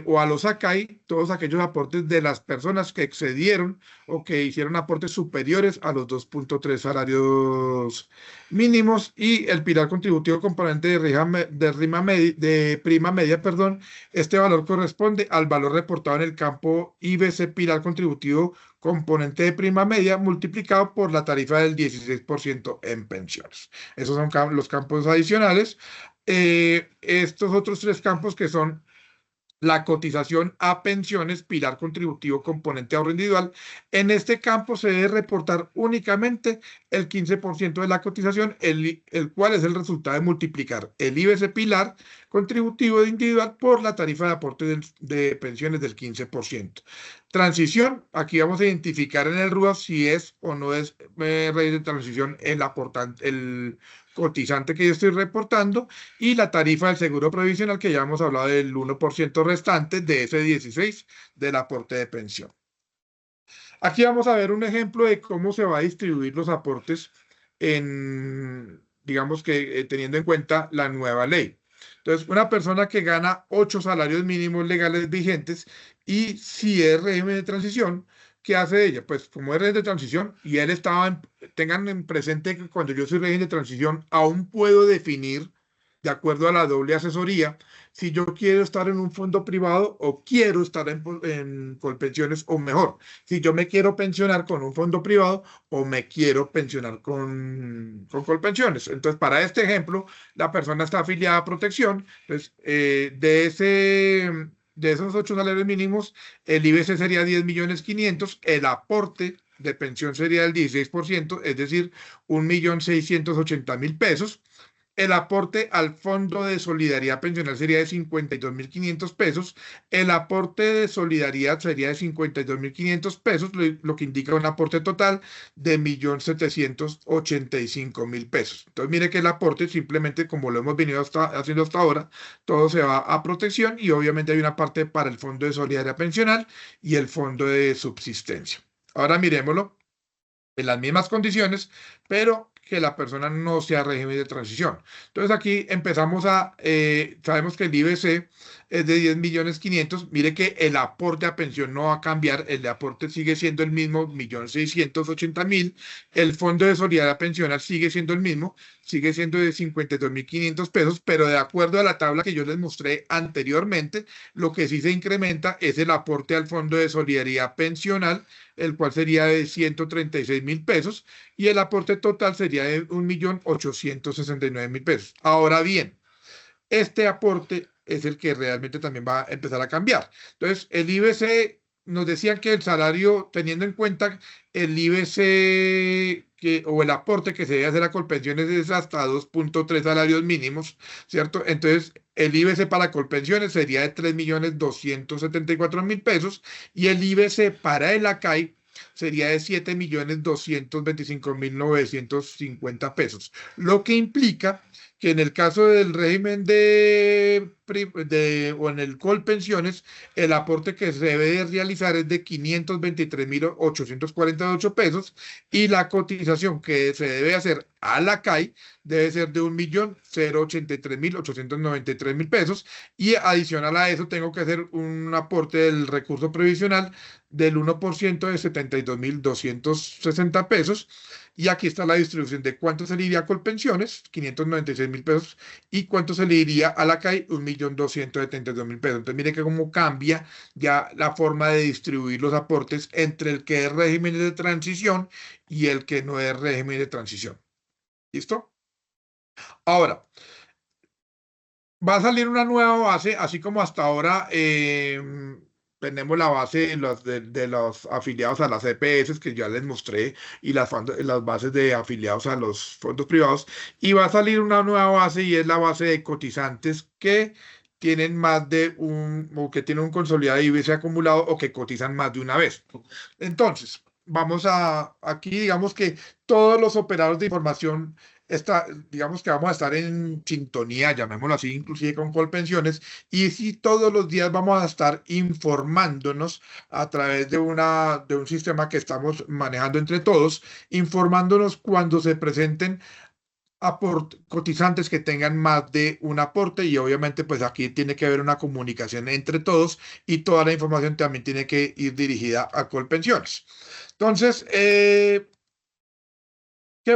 o a los ACAI, todos aquellos aportes de las personas que excedieron o que hicieron aportes superiores a los 2.3 salarios mínimos, y el pilar contributivo componente de prima media, perdón, este valor corresponde al valor reportado en el campo IBC pilar contributivo componente de prima media multiplicado por la tarifa del 16% en pensiones. Esos son los campos adicionales. Estos otros tres campos que son la cotización a pensiones, pilar contributivo, componente ahorro individual. En este campo se debe reportar únicamente el 15% de la cotización, el cual es el resultado de multiplicar el IBC pilar contributivo de individual por la tarifa de aporte de pensiones del 15%. Transición, aquí vamos a identificar en el RUAF si es o no es raíz de transición el cotizante que yo estoy reportando, y la tarifa del seguro provisional, que ya hemos hablado del 1% restante de ese 16 del aporte de pensión. Aquí vamos a ver un ejemplo de cómo se va a distribuir los aportes digamos que teniendo en cuenta la nueva ley. Entonces, una persona que gana 8 salarios mínimos legales vigentes y si es régimen de transición, ¿qué hace ella? Pues como es régimen de transición y él tengan en presente que cuando yo soy régimen de transición aún puedo definir, de acuerdo a la doble asesoría, si yo quiero estar en un fondo privado o quiero estar en Colpensiones, o mejor, si yo me quiero pensionar con un fondo privado o me quiero pensionar con Colpensiones. Entonces, para este ejemplo, la persona está afiliada a Protección. Entonces, de esos 8 salarios mínimos, el IBC sería 10.500.000, el aporte de pensión sería del 16%, es decir, 1.680.000 pesos. El aporte al Fondo de Solidaridad Pensional sería de 52.500 pesos. El aporte de solidaridad sería de 52.500 pesos, lo que indica un aporte total de 1.785.000 pesos. Entonces, mire que el aporte, simplemente como lo hemos venido haciendo hasta ahora, todo se va a Protección, y obviamente hay una parte para el Fondo de Solidaridad Pensional y el Fondo de Subsistencia. Ahora miremoslo en las mismas condiciones, pero que la persona no sea régimen de transición. Entonces aquí empezamos sabemos que el IBC es de 10.500.000. Mire que el aporte a pensión no va a cambiar, el aporte sigue siendo el mismo, 1.680.000. El Fondo de Solidaridad Pensional sigue siendo el mismo, sigue siendo de 52.500 pesos, pero de acuerdo a la tabla que yo les mostré anteriormente, lo que sí se incrementa es el aporte al Fondo de Solidaridad Pensional, el cual sería de 136.000 pesos, y el aporte total sería de 1.869.000 pesos. Ahora bien, este aporte es el que realmente también va a empezar a cambiar. Entonces, el IBC, nos decían que el salario, teniendo en cuenta el IBC o el aporte que se debe hacer a Colpensiones, es hasta 2.3 salarios mínimos, ¿cierto? Entonces, el IBC para Colpensiones sería de 3.274.000 pesos, y el IBC para el ACAI sería de 7.225.950 pesos, lo que implica que en el caso del régimen o en el Colpensiones, el aporte que se debe realizar es de 523.848 pesos, y la cotización que se debe hacer a la CAI debe ser de 1.083.893.000 pesos, y adicional a eso tengo que hacer un aporte del recurso previsional del 1% de 72.260 pesos. Y aquí está la distribución de cuánto se le iría a Colpensiones, 596.000 pesos, y cuánto se le iría a la CAI, 1.272.000 pesos. Entonces, mire que cómo cambia ya la forma de distribuir los aportes entre el que es régimen de transición y el que no es régimen de transición. ¿Listo? Ahora, va a salir una nueva base, así como hasta ahora tenemos la base de los afiliados a las EPS, que ya les mostré, y las bases de afiliados a los fondos privados, y va a salir una nueva base, y es la base de cotizantes que tienen o que tienen un consolidado de IBC acumulado, o que cotizan más de una vez. Entonces, aquí digamos que todos los operadores de información, digamos que vamos a estar en sintonía, llamémoslo así, inclusive con Colpensiones, y si todos los días vamos a estar informándonos a través de un sistema que estamos manejando entre todos, informándonos cuando se presenten cotizantes que tengan más de un aporte y obviamente pues aquí tiene que haber una comunicación entre todos y toda la información también tiene que ir dirigida a Colpensiones. Entonces, ¿qué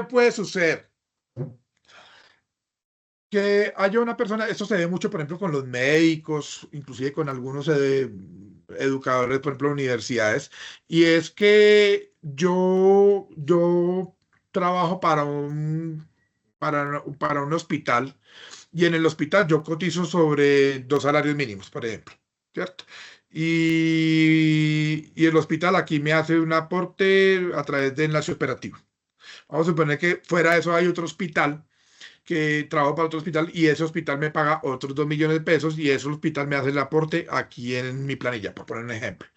puede suceder? Que haya una persona, esto se ve mucho, por ejemplo, con los médicos, inclusive con algunos educadores, por ejemplo, universidades, y es que yo trabajo para un hospital y en el hospital yo cotizo sobre 2 salarios mínimos, por ejemplo, ¿cierto? Y el hospital aquí me hace un aporte a través de enlace operativo. Vamos a suponer que fuera de eso hay otro hospital que trabajo para otro hospital y ese hospital me paga otros 2 millones de pesos y ese hospital me hace el aporte aquí en mi planilla, por poner un ejemplo.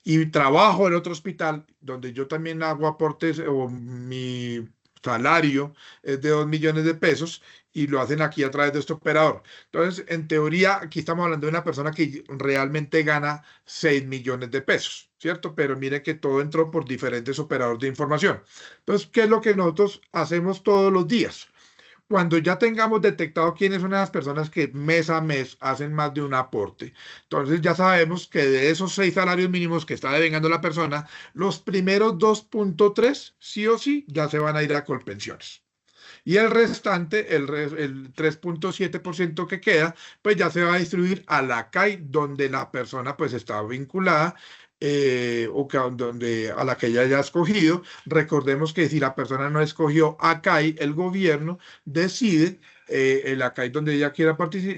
Y trabajo en otro hospital donde yo también hago aportes o mi salario es de 2 millones de pesos y lo hacen aquí a través de este operador. Entonces, en teoría, aquí estamos hablando de una persona que realmente gana 6 millones de pesos, ¿cierto? Pero mire que todo entró por diferentes operadores de información. Entonces, ¿qué es lo que nosotros hacemos todos los días? Cuando ya tengamos detectado quiénes son las personas que mes a mes hacen más de un aporte, entonces ya sabemos que de esos 6 salarios mínimos que está devengando la persona, los primeros 2.3 sí o sí ya se van a ir a Colpensiones. Y el restante, el 3.7% que queda, pues ya se va a distribuir a la CAI donde la persona pues está vinculada donde, a la que ella haya escogido. Recordemos que si la persona no escogió a CAI, el gobierno decide el ACAI donde ella quiera participar,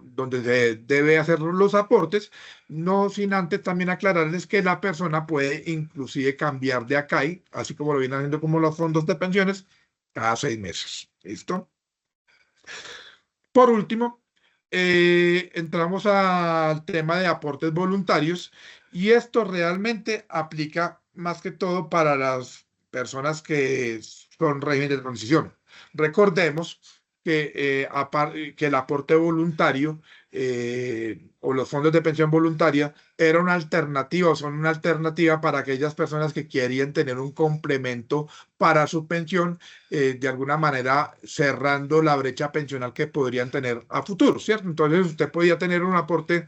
donde se debe hacer los aportes, no sin antes también aclararles que la persona puede inclusive cambiar de ACAI, así como lo vienen haciendo como los fondos de pensiones, cada 6 meses. ¿Listo? Por último, entramos al tema de aportes voluntarios y esto realmente aplica más que todo para las personas que son régimen de transición. Recordemos que el aporte voluntario o los fondos de pensión voluntaria era una alternativa o son una alternativa para aquellas personas que querían tener un complemento para su pensión, de alguna manera cerrando la brecha pensional que podrían tener a futuro, ¿cierto? Entonces usted podía tener un aporte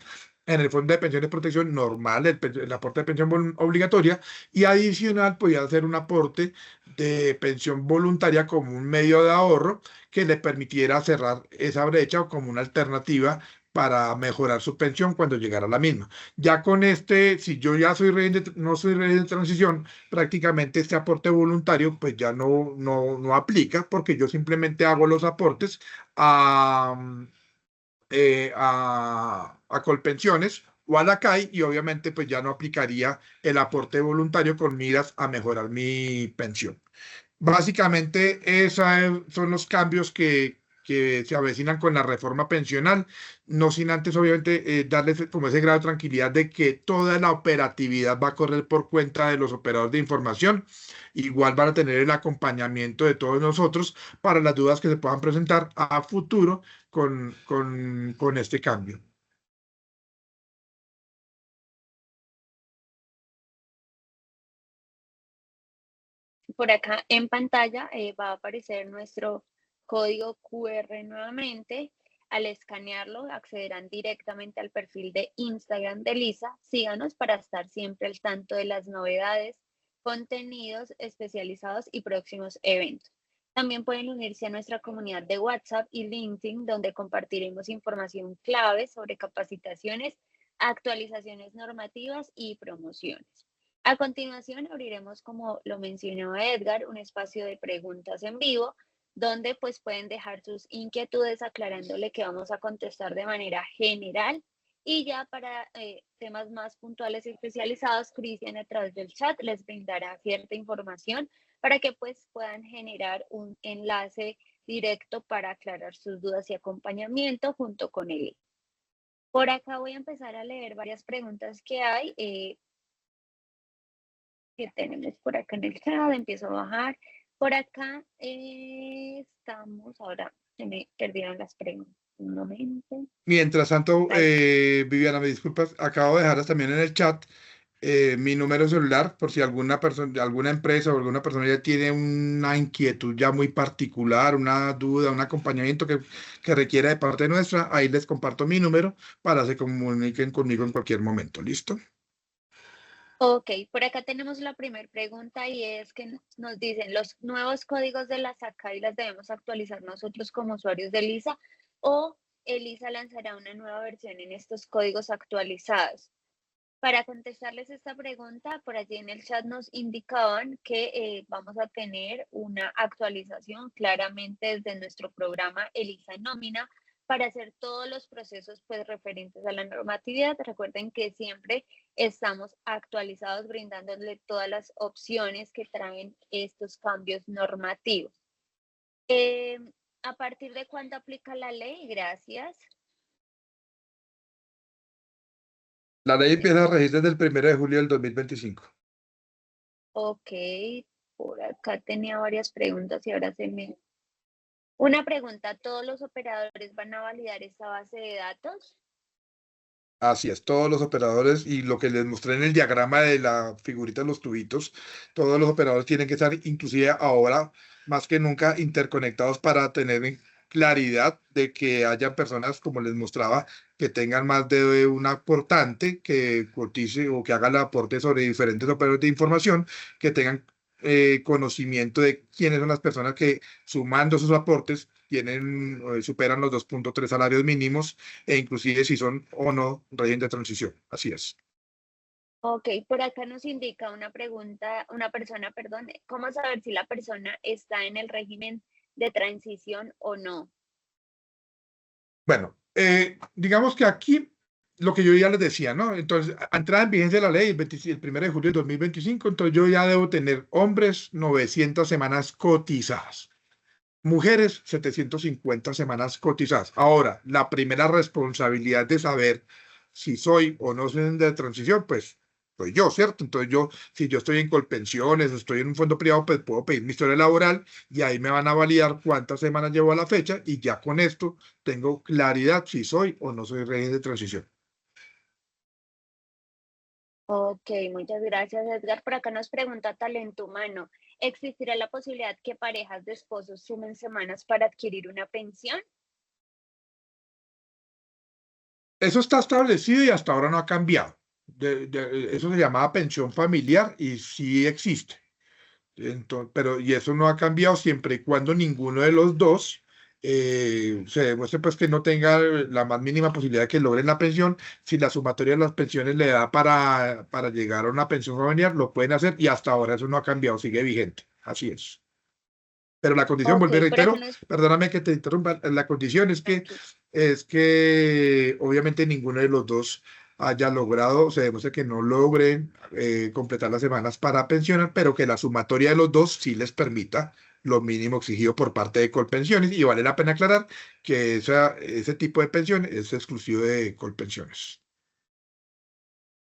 en el Fondo de Pensiones de Protección normal, el aporte de pensión obligatoria, y adicional podía hacer un aporte de pensión voluntaria como un medio de ahorro que le permitiera cerrar esa brecha o como una alternativa para mejorar su pensión cuando llegara a la misma. Ya con si yo ya no soy régimen de transición, prácticamente este aporte voluntario pues ya no aplica porque yo simplemente hago los aportes a Colpensiones o a la CAI y obviamente pues ya no aplicaría el aporte voluntario con miras a mejorar mi pensión. Básicamente esos son los cambios que se avecinan con la reforma pensional, no sin antes obviamente darles como ese grado de tranquilidad de que toda la operatividad va a correr por cuenta de los operadores de información. Igual van a tener el acompañamiento de todos nosotros para las dudas que se puedan presentar a futuro con este cambio. Por acá en pantalla va a aparecer nuestro código QR nuevamente. Al escanearlo accederán directamente al perfil de Instagram de Lisa. Síganos para estar siempre al tanto de las novedades, contenidos especializados y próximos eventos. También pueden unirse a nuestra comunidad de WhatsApp y LinkedIn, donde compartiremos información clave sobre capacitaciones, actualizaciones normativas y promociones. A continuación, abriremos, como lo mencionó Edgar, un espacio de preguntas en vivo, donde pues pueden dejar sus inquietudes aclarándole que vamos a contestar de manera general. Y ya para temas más puntuales y especializados, Cristian a través del chat les brindará cierta información para que pues puedan generar un enlace directo para aclarar sus dudas y acompañamiento junto con él. Por acá voy a empezar a leer varias preguntas que hay. Que tenemos por acá en el chat, empiezo a bajar. Por acá estamos, ahora se me perdieron las preguntas. Un momento. Mientras tanto, Viviana, me disculpas, acabo de dejarlas también en el chat mi número de celular, por si alguna persona, alguna empresa o alguna persona ya tiene una inquietud ya muy particular, una duda, un acompañamiento que requiera de parte nuestra, ahí les comparto mi número para que se comuniquen conmigo en cualquier momento. ¿Listo? Ok, por acá tenemos la primera pregunta y es que nos dicen, ¿los nuevos códigos de la SACAI las debemos actualizar nosotros como usuarios de Lisa o Elisa lanzará una nueva versión en estos códigos actualizados? Para contestarles esta pregunta, por allí en el chat nos indicaban que vamos a tener una actualización claramente desde nuestro programa Elisa en Nómina para hacer todos los procesos pues referentes a la normatividad. Recuerden que siempre estamos actualizados brindándole todas las opciones que traen estos cambios normativos. ¿A partir de cuándo aplica la ley? Gracias. La ley empieza a regir desde el 1 de julio del 2025. Ok, por acá tenía varias preguntas y ahora se me... Una pregunta, ¿todos los operadores van a validar esta base de datos? Así es, todos los operadores y lo que les mostré en el diagrama de la figurita de los tubitos, todos los operadores tienen que estar inclusive ahora más que nunca interconectados para tener claridad de que haya personas, como les mostraba, que tengan más de un aportante que cotice o que haga el aporte sobre diferentes operadores de información, que tengan conocimiento de quiénes son las personas que sumando sus aportes tienen, superan los 2.3 salarios mínimos e inclusive si son o no régimen de transición. Así es. Ok, por acá nos indica una pregunta, una persona, perdón, ¿cómo saber si la persona está en el régimen de transición o no? Bueno, digamos que aquí lo que yo ya les decía, ¿no? Entonces, a entrada en vigencia de la ley el 1 de julio de 2025, entonces yo ya debo tener hombres 900 semanas cotizadas. Mujeres, 750 semanas cotizadas. Ahora, la primera responsabilidad de saber si soy o no soy de transición, pues soy yo, ¿cierto? Entonces yo, si yo estoy en Colpensiones o estoy en un fondo privado, pues puedo pedir mi historia laboral y ahí me van a validar cuántas semanas llevo a la fecha y ya con esto tengo claridad si soy o no soy régimen de transición. Ok, muchas gracias, Edgar. Por acá nos pregunta Talento Humano, ¿existirá la posibilidad que parejas de esposos sumen semanas para adquirir una pensión? Eso está establecido y hasta ahora no ha cambiado. Eso se llamaba pensión familiar y sí existe. Entonces, pero, y eso no ha cambiado siempre y cuando ninguno de los dos se demuestre pues que no tenga la más mínima posibilidad de que logren la pensión. Si la sumatoria de las pensiones le da para llegar a una pensión familiar, lo pueden hacer y hasta ahora eso no ha cambiado, sigue vigente. Así es. Pero la condición, Ok, vuelvo y por acá reitero, nos... perdóname que te interrumpa, la condición Tranquilo. es que obviamente ninguno de los dos haya logrado, se demuestra que no logren completar las semanas para pensionar, pero que la sumatoria de los dos sí les permita lo mínimo exigido por parte de Colpensiones. Y vale la pena aclarar que ese tipo de pensión es exclusivo de Colpensiones.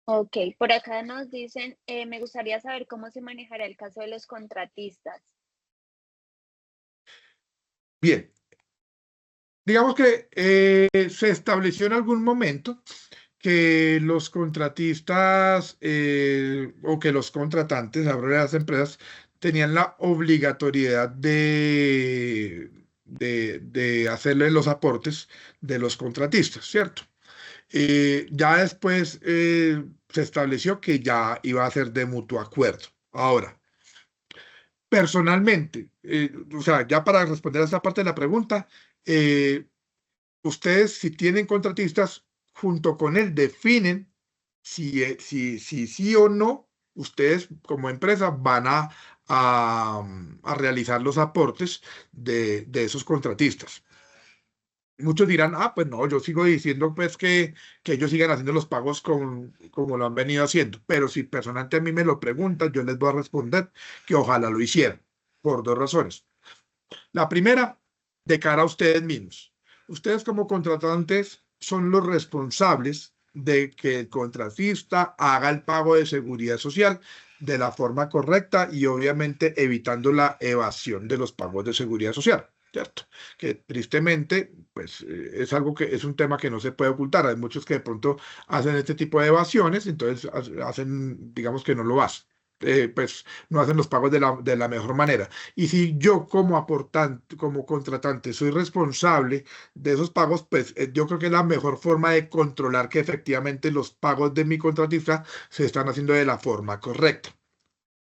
Ok, por acá nos dicen, me gustaría saber cómo se manejará el caso de los contratistas. Bien, digamos que se estableció en algún momento que los contratistas o que los contratantes, ahora de las empresas, tenían la obligatoriedad de hacerle los aportes de los contratistas, ¿cierto? Ya después se estableció que ya iba a ser de mutuo acuerdo. Ahora, personalmente, o sea, ya para responder a esta parte de la pregunta, ustedes si tienen contratistas, junto con él definen si sí o no, ustedes como empresa van a realizar los aportes de esos contratistas. Muchos dirán, pues no, yo sigo diciendo pues que ellos sigan haciendo los pagos como lo han venido haciendo, pero si personalmente a mí me lo preguntan, yo les voy a responder que ojalá lo hicieran, por dos razones. La primera, de cara a ustedes mismos. Ustedes como contratantes son los responsables de que el contratista haga el pago de seguridad social de la forma correcta y obviamente evitando la evasión de los pagos de seguridad social, ¿cierto? Que tristemente pues es algo que es un tema que no se puede ocultar. Hay muchos que de pronto hacen este tipo de evasiones, entonces hacen, digamos que no lo hacen. Pues no hacen los pagos de la mejor manera. Y si yo como aportante, como contratante, soy responsable de esos pagos, pues yo creo que es la mejor forma de controlar que efectivamente los pagos de mi contratista se están haciendo de la forma correcta.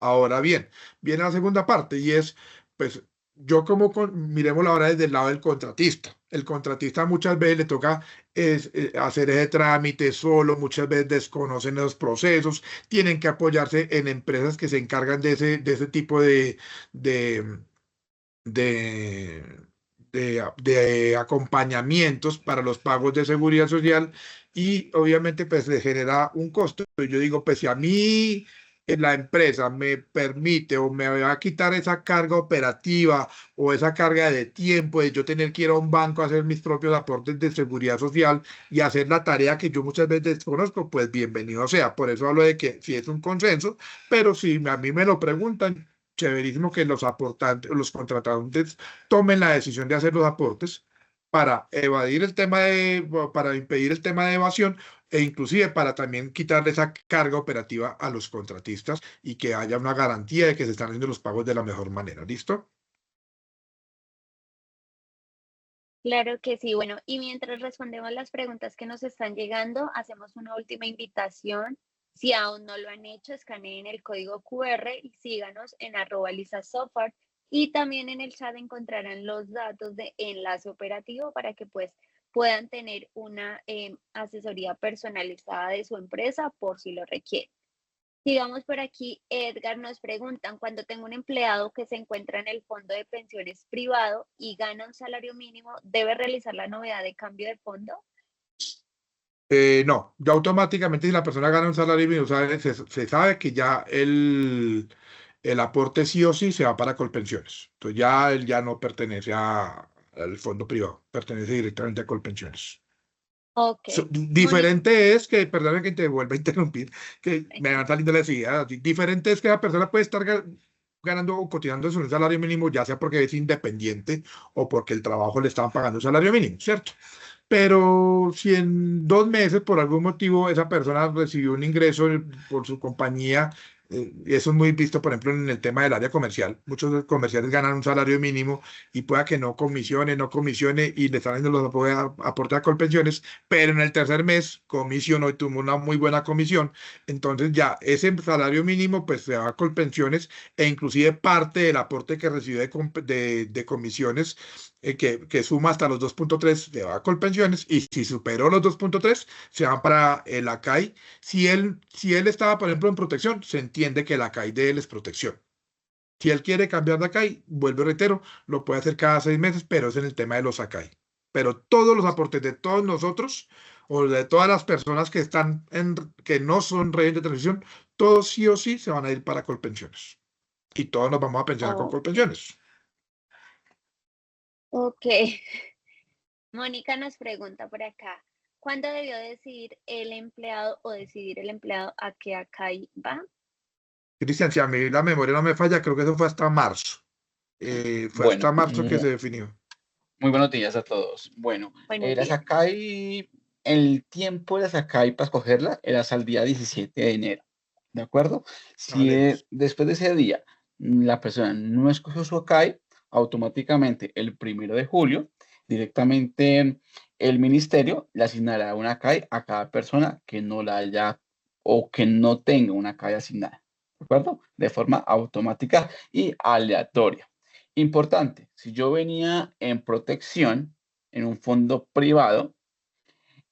Ahora bien, viene la segunda parte y es, pues, yo como, miremoslo ahora desde el lado del contratista. El contratista muchas veces le toca hacer ese trámite solo, muchas veces desconocen los procesos, tienen que apoyarse en empresas que se encargan de ese tipo de, de, de acompañamientos para los pagos de seguridad social y obviamente pues le genera un costo. Yo digo, pues si a mí la empresa me permite o me va a quitar esa carga operativa o esa carga de tiempo de yo tener que ir a un banco a hacer mis propios aportes de seguridad social y hacer la tarea que yo muchas veces desconozco, pues bienvenido sea. Por eso hablo de que sí es un consenso, pero si a mí me lo preguntan, chéverísimo que los aportantes, los contratantes tomen la decisión de hacer los aportes para evadir el tema para impedir el tema de evasión e inclusive para también quitarle esa carga operativa a los contratistas y que haya una garantía de que se están haciendo los pagos de la mejor manera. ¿Listo? Claro que sí. Bueno, y mientras respondemos las preguntas que nos están llegando, hacemos una última invitación. Si aún no lo han hecho, escaneen el código QR y síganos en @lisasoftware. Y también en el chat encontrarán los datos de enlace operativo para que pues puedan tener una asesoría personalizada de su empresa por si lo requieren. Digamos por aquí, Edgar, nos preguntan, cuando tengo un empleado que se encuentra en el fondo de pensiones privado y gana un salario mínimo, ¿debe realizar la novedad de cambio de fondo? No, ya automáticamente si la persona gana un salario mínimo, se sabe que ya el aporte sí o sí se va para Colpensiones. Entonces ya él ya no pertenece al fondo privado, pertenece directamente a Colpensiones. Ok. Diferente es que, perdón que te vuelva a interrumpir, que me van saliendo las ideas. Diferente es que la persona puede estar ganando o cotizando un salario mínimo, ya sea porque es independiente o porque el trabajo le estaban pagando un salario mínimo, ¿cierto? Pero si en 2 meses, por algún motivo, esa persona recibió un ingreso por su compañía, eso es muy visto, por ejemplo, en el tema del área comercial. Muchos comerciales ganan un salario mínimo y pueda que no comisione y le están haciendo los aportes a Colpensiones, pero en el tercer mes comisionó y tuvo una muy buena comisión. Entonces ya ese salario mínimo pues se va a Colpensiones e inclusive parte del aporte que recibió de comisiones que suma hasta los 2.3 se va a Colpensiones y si superó los 2.3 se van para el ACAI. Si él estaba, por ejemplo, en protección, se entiende que el ACAI de él es protección. Si él quiere cambiar de ACAI, vuelvo y reitero, lo puede hacer cada 6 meses, pero es en el tema de los ACAI. Pero todos los aportes de todos nosotros o de todas las personas que están que no son régimen de transición, todos sí o sí se van a ir para Colpensiones. Y todos nos vamos a pensionar con Oh, Colpensiones. ok. Mónica nos pregunta por acá, ¿cuándo debió decidir el empleado o decidir el empleado a qué ACAI va? Cristian, si a mí la memoria no me falla, creo que eso fue hasta marzo. Fue Bueno, hasta marzo que se definió. muy buenos días a todos. Bueno, Buenos la días. Sakai, el tiempo de la Sakai para escogerla era hasta el día 17 de enero, ¿de acuerdo? Si Vale. después de ese día la persona no escogió su Sakai, automáticamente el 1 de julio, directamente el ministerio le asignará una Sakai a cada persona que no la haya o que no tenga una Sakai asignada, ¿de acuerdo? De forma automática y aleatoria. Importante, si yo venía en protección en un fondo privado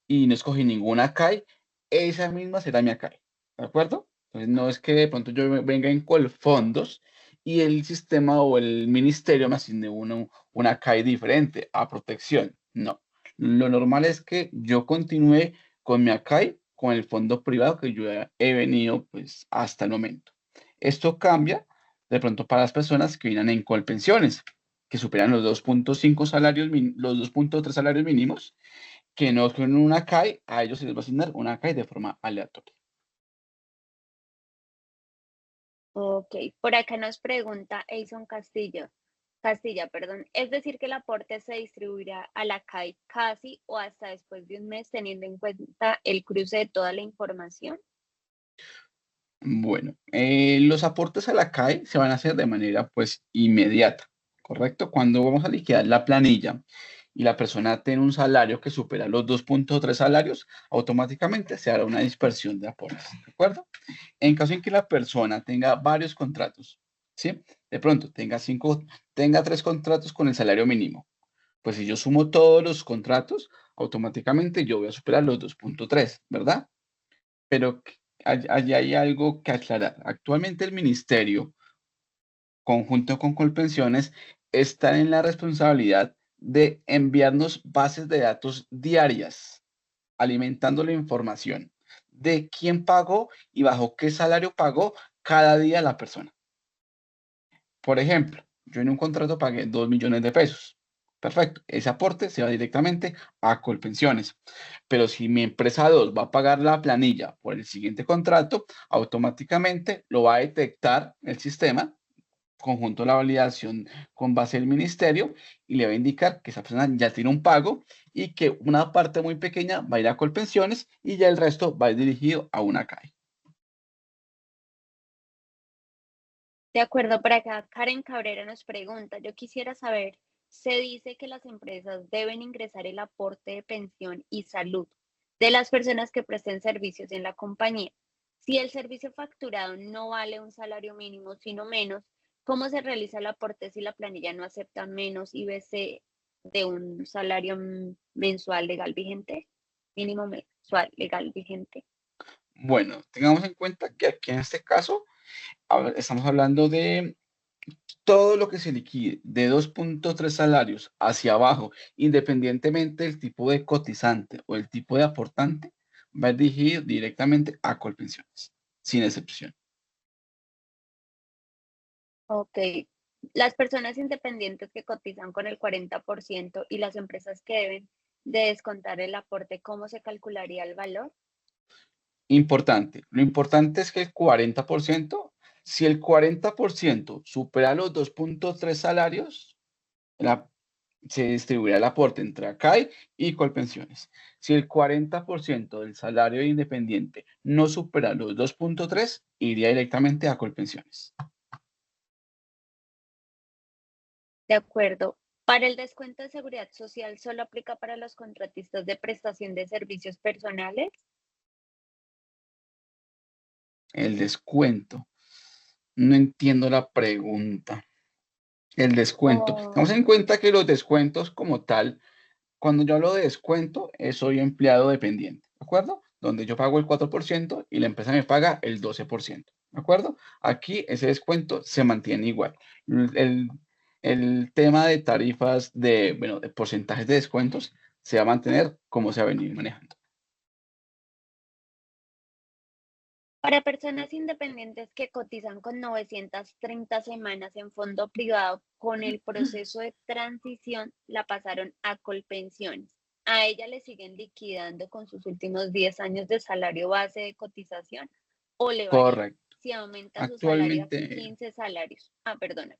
y no escogí ninguna CAI, esa misma será mi CAI, ¿de acuerdo? Entonces no es que de pronto yo venga en Colfondos y el sistema o el ministerio me asigne una CAI diferente a protección. No, lo normal es que yo continúe con mi CAI, con el fondo privado que yo he venido pues hasta el momento. Esto cambia de pronto para las personas que vienen en Colpensiones, que superan los 2.5 salarios, los 2.3 salarios mínimos, que no son una CAI, a ellos se les va a asignar una CAI de forma aleatoria. Ok, por acá nos pregunta Eison Castillo. Castilla, perdón. Es decir, que el aporte se distribuirá a la CAI casi o hasta después de un mes, teniendo en cuenta el cruce de toda la información. Bueno, los aportes a la CAE se van a hacer de manera pues inmediata, ¿correcto? Cuando vamos a liquidar la planilla y la persona tiene un salario que supera los 2.3 salarios, automáticamente se hará una dispersión de aportes, ¿de acuerdo? En caso en que la persona tenga varios contratos, ¿sí? De pronto tenga 3 contratos con el salario mínimo. Pues si yo sumo todos los contratos, automáticamente yo voy a superar los 2.3, ¿verdad? Pero allí hay algo que aclarar. Actualmente el ministerio, conjunto con Colpensiones, están en la responsabilidad de enviarnos bases de datos diarias, alimentando la información de quién pagó y bajo qué salario pagó cada día la persona. Por ejemplo, yo en un contrato pagué 2 millones de pesos. Perfecto, ese aporte se va directamente a Colpensiones. Pero si mi empresa 2 va a pagar la planilla por el siguiente contrato, automáticamente lo va a detectar el sistema, conjunto de la validación con base del ministerio, y le va a indicar que esa persona ya tiene un pago y que una parte muy pequeña va a ir a Colpensiones y ya el resto va a ir dirigido a una CAE. De acuerdo, por acá Karen Cabrera nos pregunta, yo quisiera saber, se dice que las empresas deben ingresar el aporte de pensión y salud de las personas que presten servicios en la compañía. Si el servicio facturado no vale un salario mínimo, sino menos, ¿cómo se realiza el aporte si la planilla no acepta menos IBC de un salario mensual legal vigente? Mínimo mensual legal vigente. Bueno, tengamos en cuenta que aquí en este caso estamos hablando de todo lo que se liquide de 2.3 salarios hacia abajo, independientemente del tipo de cotizante o el tipo de aportante, va a ir dirigido directamente a Colpensiones, sin excepción. Ok. Las personas independientes que cotizan con el 40% y las empresas que deben de descontar el aporte, ¿cómo se calcularía el valor? Importante. Lo importante es que el 40%, si el 40% supera los 2.3 salarios, la se distribuirá el aporte entre ACAI y Colpensiones. Si el 40% del salario independiente no supera los 2.3, iría directamente a Colpensiones. De acuerdo. Para el descuento de seguridad social, ¿solo aplica para los contratistas de prestación de servicios personales? El descuento. No entiendo la pregunta. El descuento. Tenemos en Oh, cuenta que los descuentos como tal, cuando yo hablo de descuento, soy empleado dependiente, ¿de acuerdo? Donde yo pago el 4% y la empresa me paga el 12%, ¿de acuerdo? Aquí ese descuento se mantiene igual. El, el tema de tarifas bueno, de porcentajes de descuentos se va a mantener como se ha venido manejando. para personas independientes que cotizan con 930 semanas en fondo privado, con el proceso de transición la pasaron a Colpensiones. A ella le siguen liquidando con sus últimos 10 años de salario base de cotización o le varía Correcto. si aumenta su salario a Actualmente, 15 salarios. Perdona.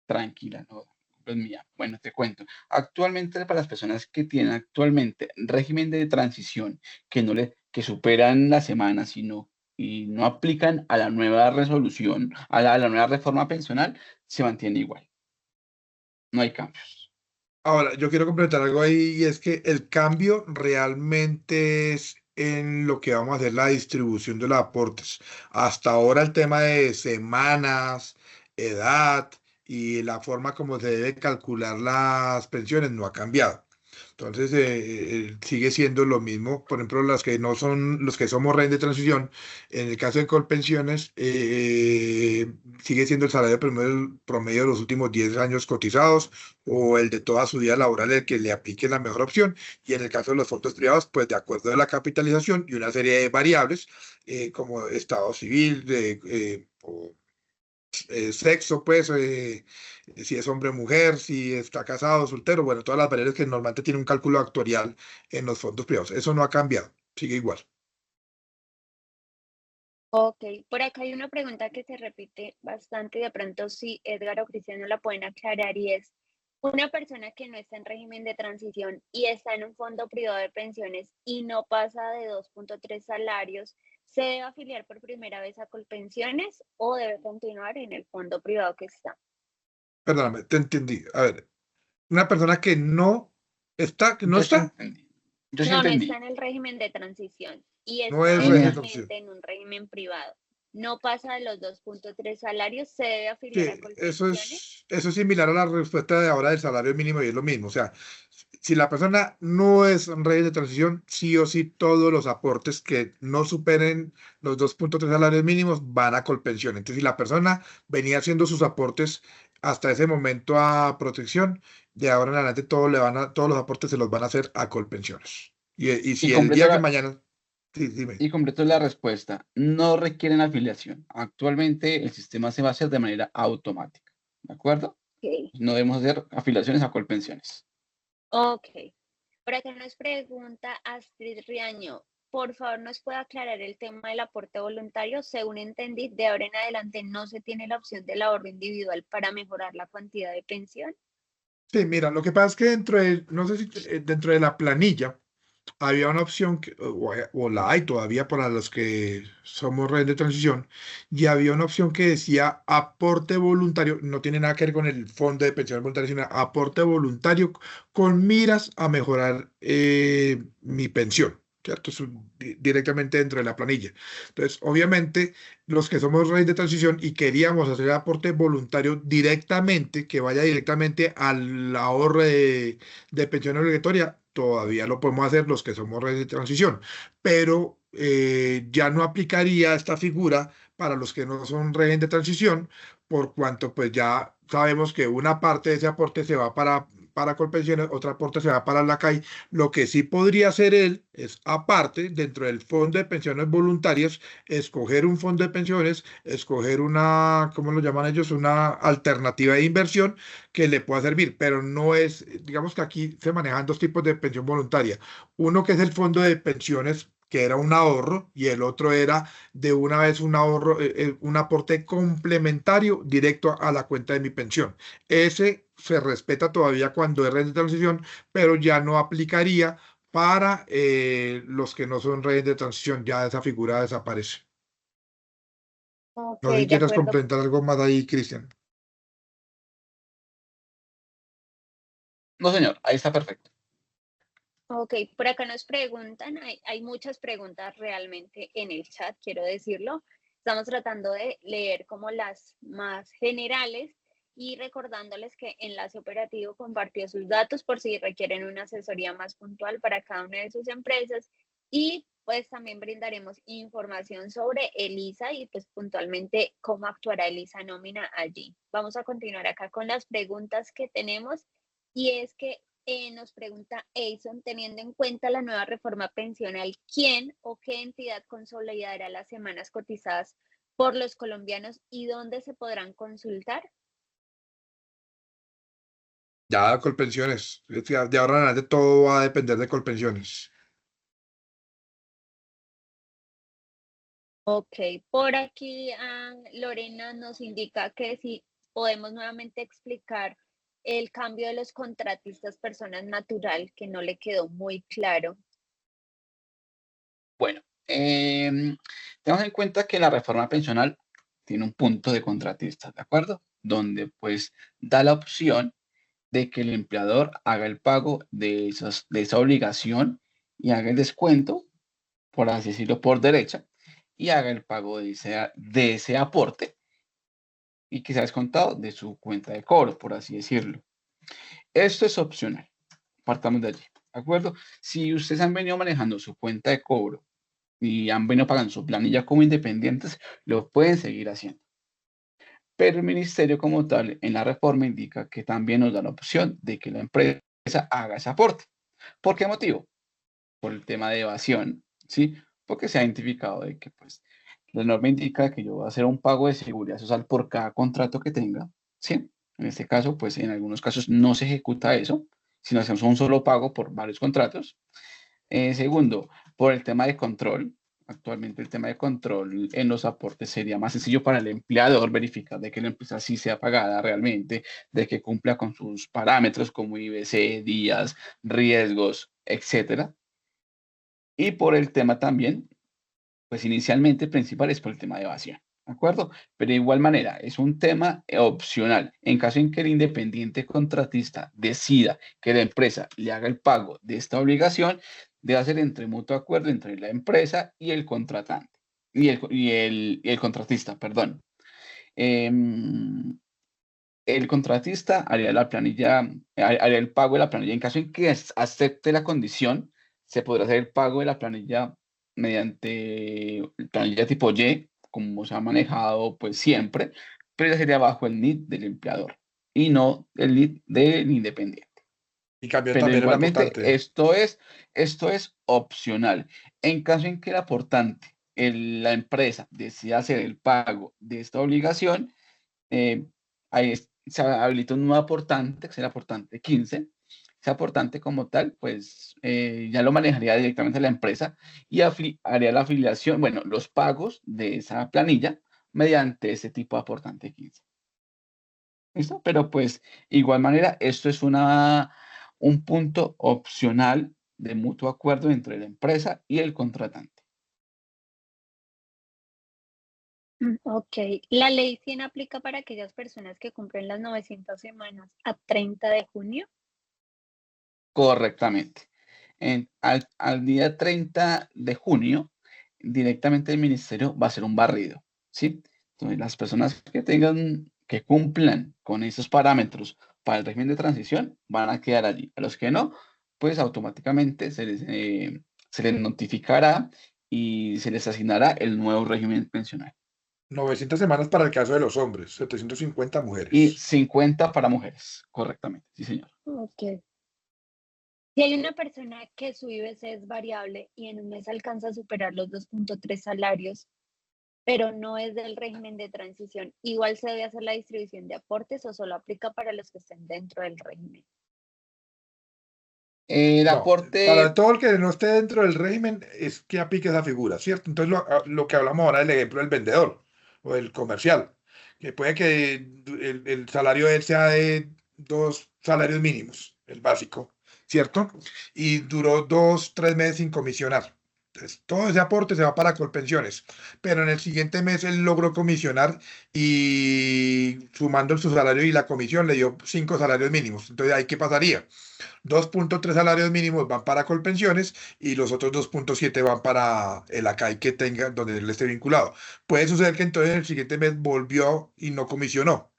tranquila, no, es mía. Bueno, te cuento. Actualmente, para las personas que tienen actualmente régimen de transición, que superan la semana, y no aplican a la nueva resolución, a la nueva reforma pensional, se mantiene igual. No hay cambios. Ahora, yo quiero complementar algo ahí y es que el cambio realmente es en lo que vamos a hacer la distribución de los aportes. Hasta ahora el tema de semanas, edad y la forma como se debe calcular las pensiones no ha cambiado. Entonces, sigue siendo lo mismo. Por ejemplo, las que no son, los que somos reyes de transición, en el caso de Colpensiones, sigue siendo el salario promedio de los últimos 10 años cotizados o el de toda su vida laboral el que le aplique la mejor opción. Y en el caso de los fondos privados, pues de acuerdo a la capitalización y una serie de variables, como estado civil, sexo, pues, si es hombre o mujer, si está casado o soltero, bueno, todas las variables que normalmente tiene un cálculo actuarial en los fondos privados. Eso no ha cambiado, sigue igual. Ok, por acá hay una pregunta que se repite bastante y de pronto si Edgar o Cristian no la pueden aclarar y es, una persona que no está en régimen de transición y está en un fondo privado de pensiones y no pasa de 2.3 salarios, ¿se debe afiliar por primera vez a Colpensiones o debe continuar en el fondo privado que está? Perdóname, te entendí. A ver, una persona que no está, que no Yo sí está, entendí. Yo sí No, no está entendí. en el régimen de transición y no está es Eh, regeneración. actualmente en un régimen privado. No pasa de los 2.3 salarios, ¿se debe afiliar Sí, a Colpensiones? eso es similar a la respuesta de ahora del salario mínimo y es lo mismo. O sea, si la persona no es en régimen de transición, sí o sí todos los aportes que no superen los 2.3 salarios mínimos van a Colpensión. Entonces, si la persona venía haciendo sus aportes hasta ese momento a protección, de ahora en adelante todos los aportes se los van a hacer a Colpensiones. Y y si el completo día que la, mañana, sí, dime. y completo la respuesta. No requieren afiliación. Actualmente el sistema se va a hacer de manera automática. ¿De acuerdo? Ok, No debemos hacer afiliaciones a Colpensiones. ok. Por acá nos pregunta Astrid Riaño, por favor, ¿nos puede aclarar el tema del aporte voluntario? Según entendí, de ahora en adelante no se tiene la opción del ahorro individual para mejorar la cantidad de pensión. Sí, mira, lo que pasa es que no sé si dentro de la planilla había una opción, o la hay todavía para los que somos redes de transición, y había una opción que decía aporte voluntario, no tiene nada que ver con el fondo de pensión voluntaria, sino aporte voluntario con miras a mejorar mi pensión. ¿Cierto? Eso directamente dentro de la planilla. Entonces, obviamente, los que somos redes de transición y queríamos hacer aporte voluntario directamente, que vaya directamente al ahorro de pensión obligatoria, todavía lo podemos hacer los que somos redes de transición, pero ya no aplicaría esta figura para los que no son redes de transición, por cuanto pues ya sabemos que una parte de ese aporte se va para Colpensiones, otra aporte se va para la CAI. Lo que sí podría hacer él es, aparte, dentro del fondo de pensiones voluntarias, escoger un fondo de pensiones, escoger una, ¿cómo lo llaman ellos? Una alternativa de inversión que le pueda servir, pero no es, digamos que aquí se manejan dos tipos de pensión voluntaria. Uno que es el fondo de pensiones, que era un ahorro, y el otro era de una vez un ahorro, un aporte complementario directo a la cuenta de mi pensión. Ese se respeta todavía cuando es renta de transición, pero ya no aplicaría para los que no son redes de transición, ya esa figura desaparece. Ok, No sé si de quieras acuerdo. complementar algo más ahí, Cristian. No, señor, ahí está perfecto. Ok, por acá nos preguntan, hay muchas preguntas realmente en el chat, quiero decirlo. Estamos tratando de leer como las más generales y recordándoles que Enlace Operativo compartió sus datos por si requieren una asesoría más puntual para cada una de sus empresas y pues también brindaremos información sobre ELISA y pues puntualmente cómo actuará ELISA Nómina allí. Vamos a continuar acá con las preguntas que tenemos y es que nos pregunta Eison, teniendo en cuenta la nueva reforma pensional, ¿quién o qué entidad consolidará las semanas cotizadas por los colombianos y dónde se podrán consultar? Ya, Colpensiones. Es que de ahora en adelante todo va a depender de Colpensiones. Ok, por aquí Lorena nos indica que si podemos nuevamente explicar el cambio de los contratistas personas natural, que no le quedó muy claro. Bueno, tenemos en cuenta que la reforma pensional tiene un punto de contratistas, ¿de acuerdo? Donde pues da la opción de que el empleador haga el pago de esa obligación y haga el descuento, por así decirlo, por derecha, y haga el pago de ese aporte y que sea descontado de su cuenta de cobro, por así decirlo. Esto es opcional. Partamos de allí, ¿de acuerdo? Si ustedes han venido manejando su cuenta de cobro y han venido pagando su planilla como independientes, lo pueden seguir haciendo. Pero el ministerio como tal en la reforma indica que también nos da la opción de que la empresa haga ese aporte. ¿Por qué motivo? Por el tema de evasión, ¿sí? Porque se ha identificado de que pues la norma indica que yo voy a hacer un pago de seguridad social por cada contrato que tenga, ¿sí? En este caso, pues en algunos casos no se ejecuta eso, sino hacemos un solo pago por varios contratos. Segundo, por el tema de control. Actualmente el tema de control en los aportes sería más sencillo para el empleador verificar de que la empresa sí sea pagada realmente, de que cumpla con sus parámetros como IBC, días, riesgos, etcétera. Y por el tema también, pues inicialmente el principal es por el tema de evasión, ¿de acuerdo? Pero de igual manera es un tema opcional. En caso en que el independiente contratista decida que la empresa le haga el pago de esta obligación, debe hacer entre mutuo acuerdo entre la empresa y el contratante, y el contratista, perdón. Em, el contratista haría la planilla, haría el pago de la planilla. En caso en que acepte la condición, se podrá hacer el pago de la planilla mediante planilla tipo Y, como se ha manejado pues siempre, pero ya sería bajo el NID del empleador y no el NID del independiente. Y cambiar Pero también el igualmente aportante. esto es opcional. En caso en que el aportante, la empresa, decida hacer el pago de esta obligación, eh, se habilita un nuevo aportante, que es el aportante 15. Ese aportante como tal, pues ya lo manejaría directamente la empresa y haría la afiliación, bueno, los pagos de esa planilla mediante ese tipo de aportante 15. ¿Listo? Pero pues, igual manera, esto es un punto opcional de mutuo acuerdo entre la empresa y el contratante. Ok, la ley 100 aplica para aquellas personas que cumplen las 900 semanas a 30 de junio. Correctamente. Al día 30 de junio, directamente el ministerio va a hacer un barrido, ¿sí? Entonces, las personas que cumplan con esos parámetros para el régimen de transición van a quedar allí. A los que no, pues automáticamente se les notificará y se les asignará el nuevo régimen pensional. 900 semanas para el caso de los hombres, 750 Y mujeres. 50 para mujeres, correctamente, sí, señor. Ok. Si hay una persona que su IBC es variable y en un mes alcanza a superar los 2.3 salarios, pero no es del régimen de transición, igual se debe hacer la distribución de aportes o solo aplica para los que estén dentro del régimen. El No, para aporte, todo el que no esté dentro del régimen es que aplique esa figura, ¿cierto? Entonces lo que hablamos ahora del ejemplo del vendedor o del comercial, que puede que el salario de él sea de 2 salarios mínimos, el básico, ¿cierto? Y duró 2, 3 meses sin comisionar. Entonces, todo ese aporte se va para Colpensiones, pero en el siguiente mes él logró comisionar y sumando su salario y la comisión le dio 5 salarios mínimos. Entonces, ¿ahí qué pasaría? 2.3 salarios mínimos van para Colpensiones y los otros 2.7 van para el ACAI que tenga, donde él esté vinculado. Puede suceder que entonces en el siguiente mes volvió y no comisionó.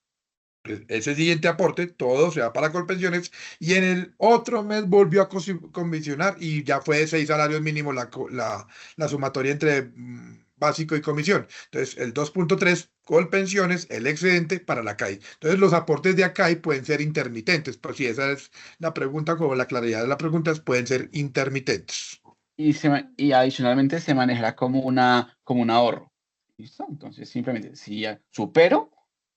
Ese siguiente aporte, todo se va para Colpensiones y en el otro mes volvió a comisionar y ya fue de 6 salarios mínimos la sumatoria entre básico y comisión. Entonces, el 2.3 Colpensiones, el excedente para la CAI. Entonces, los aportes de ACAI pueden ser intermitentes, pues si esa es la pregunta, como la claridad de la pregunta, pueden ser intermitentes. y adicionalmente se manejará como un ahorro. ¿Listo? Entonces, simplemente, si ya supero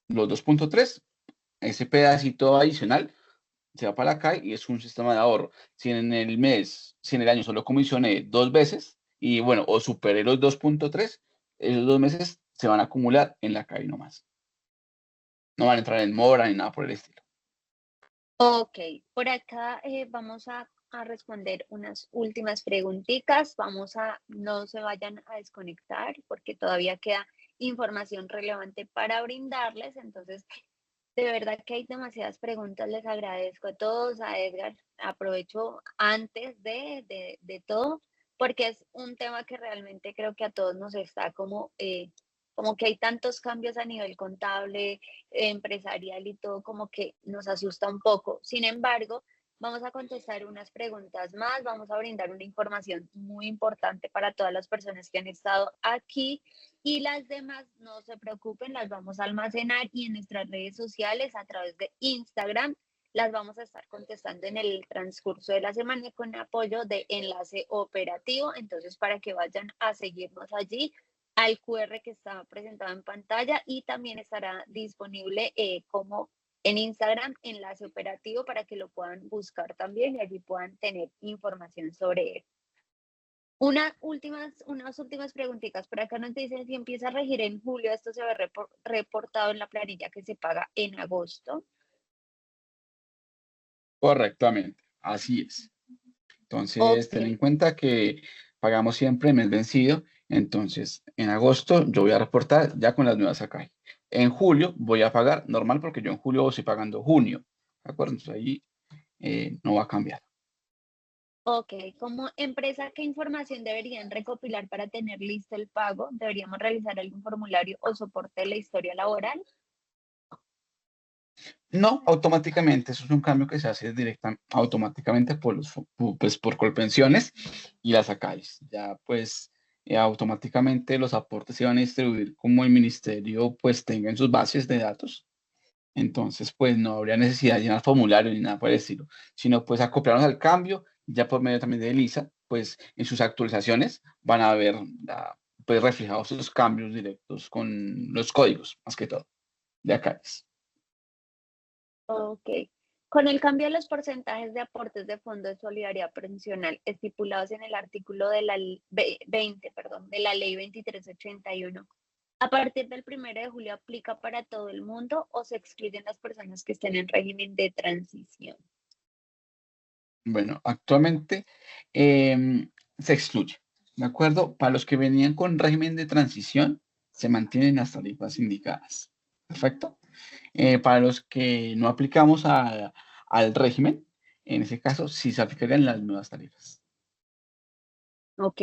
los 2.3, ese pedacito adicional se va para acá y es un sistema de ahorro. Si en el año solo comisioné 2 veces y bueno, o superé los 2.3, esos 2 meses se van a acumular en la CAI nomás. No van a entrar en mora ni nada por el estilo. Ok, por acá vamos a responder unas últimas preguntitas. No se vayan a desconectar porque todavía queda información relevante para brindarles. Entonces, de verdad que hay demasiadas preguntas. Les agradezco a todos, a Edgar. Aprovecho antes de todo porque es un tema que realmente creo que a todos nos está como que hay tantos cambios a nivel contable, empresarial y todo, como que nos asusta un poco. Sin embargo, vamos a contestar unas preguntas más, vamos a brindar una información muy importante para todas las personas que han estado aquí y las demás, no se preocupen, las vamos a almacenar y en nuestras redes sociales a través de Instagram las vamos a estar contestando en el transcurso de la semana con apoyo de enlace operativo. Entonces, para que vayan a seguirnos allí al QR que está presentado en pantalla y también estará disponible como en Instagram enlace operativo para que lo puedan buscar también y allí puedan tener información sobre él. Unas últimas preguntitas. Por acá nos dicen si empieza a regir en julio, esto se ve reportado en la planilla que se paga en agosto. Correctamente, así es. Entonces, ten en Ok, cuenta que pagamos siempre mes vencido. Entonces, en agosto yo voy a reportar ya con las nuevas acá. En julio voy a pagar normal porque yo en julio estoy pagando junio. ¿De acuerdo? Entonces ahí no va a cambiar. ok. Como empresa, ¿qué información deberían recopilar para tener listo el pago? ¿Deberíamos realizar algún formulario o soporte de la historia laboral? No, automáticamente, eso es un cambio que se hace automáticamente pues, por Colpensiones y las ACAIS. Ya pues automáticamente los aportes se van a distribuir como el ministerio pues tenga en sus bases de datos. Entonces pues no habría necesidad de llenar formulario ni nada por el estilo, sino pues acoplarnos al cambio, ya por medio también de ELISA, pues en sus actualizaciones van a ver pues reflejados esos cambios directos con los códigos, más que todo, de ACAIS. Ok. Con el cambio de los porcentajes de aportes de Fondo de Solidaridad Pensional estipulados en el artículo de la 20, perdón, de la Ley 2381, ¿a partir del 1 de julio aplica para todo el mundo o se excluyen las personas que estén en régimen de transición? Bueno, actualmente se excluye, ¿de acuerdo? Para los que venían con régimen de transición, se mantienen las tarifas indicadas. Perfecto. Para los que no aplicamos al régimen, en ese caso sí se aplicarían las nuevas tarifas. Ok.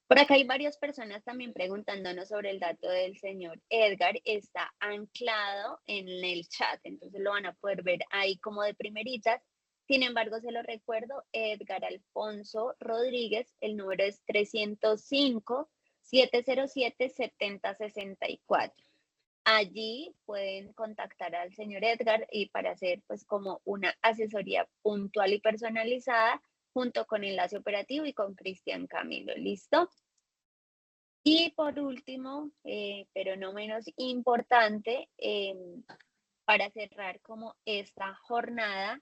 Por acá hay varias personas también preguntándonos sobre el dato del señor Edgar. Está anclado en el chat, entonces lo van a poder ver ahí como de primeritas. Sin embargo, se lo recuerdo, Edgar Alfonso Rodríguez, el número es 305-707-7064. Allí pueden contactar al señor Edgar y para hacer pues como una asesoría puntual y personalizada junto con enlace operativo y con Cristian Camilo. ¿Listo? Y por último, pero no menos importante, para cerrar como esta jornada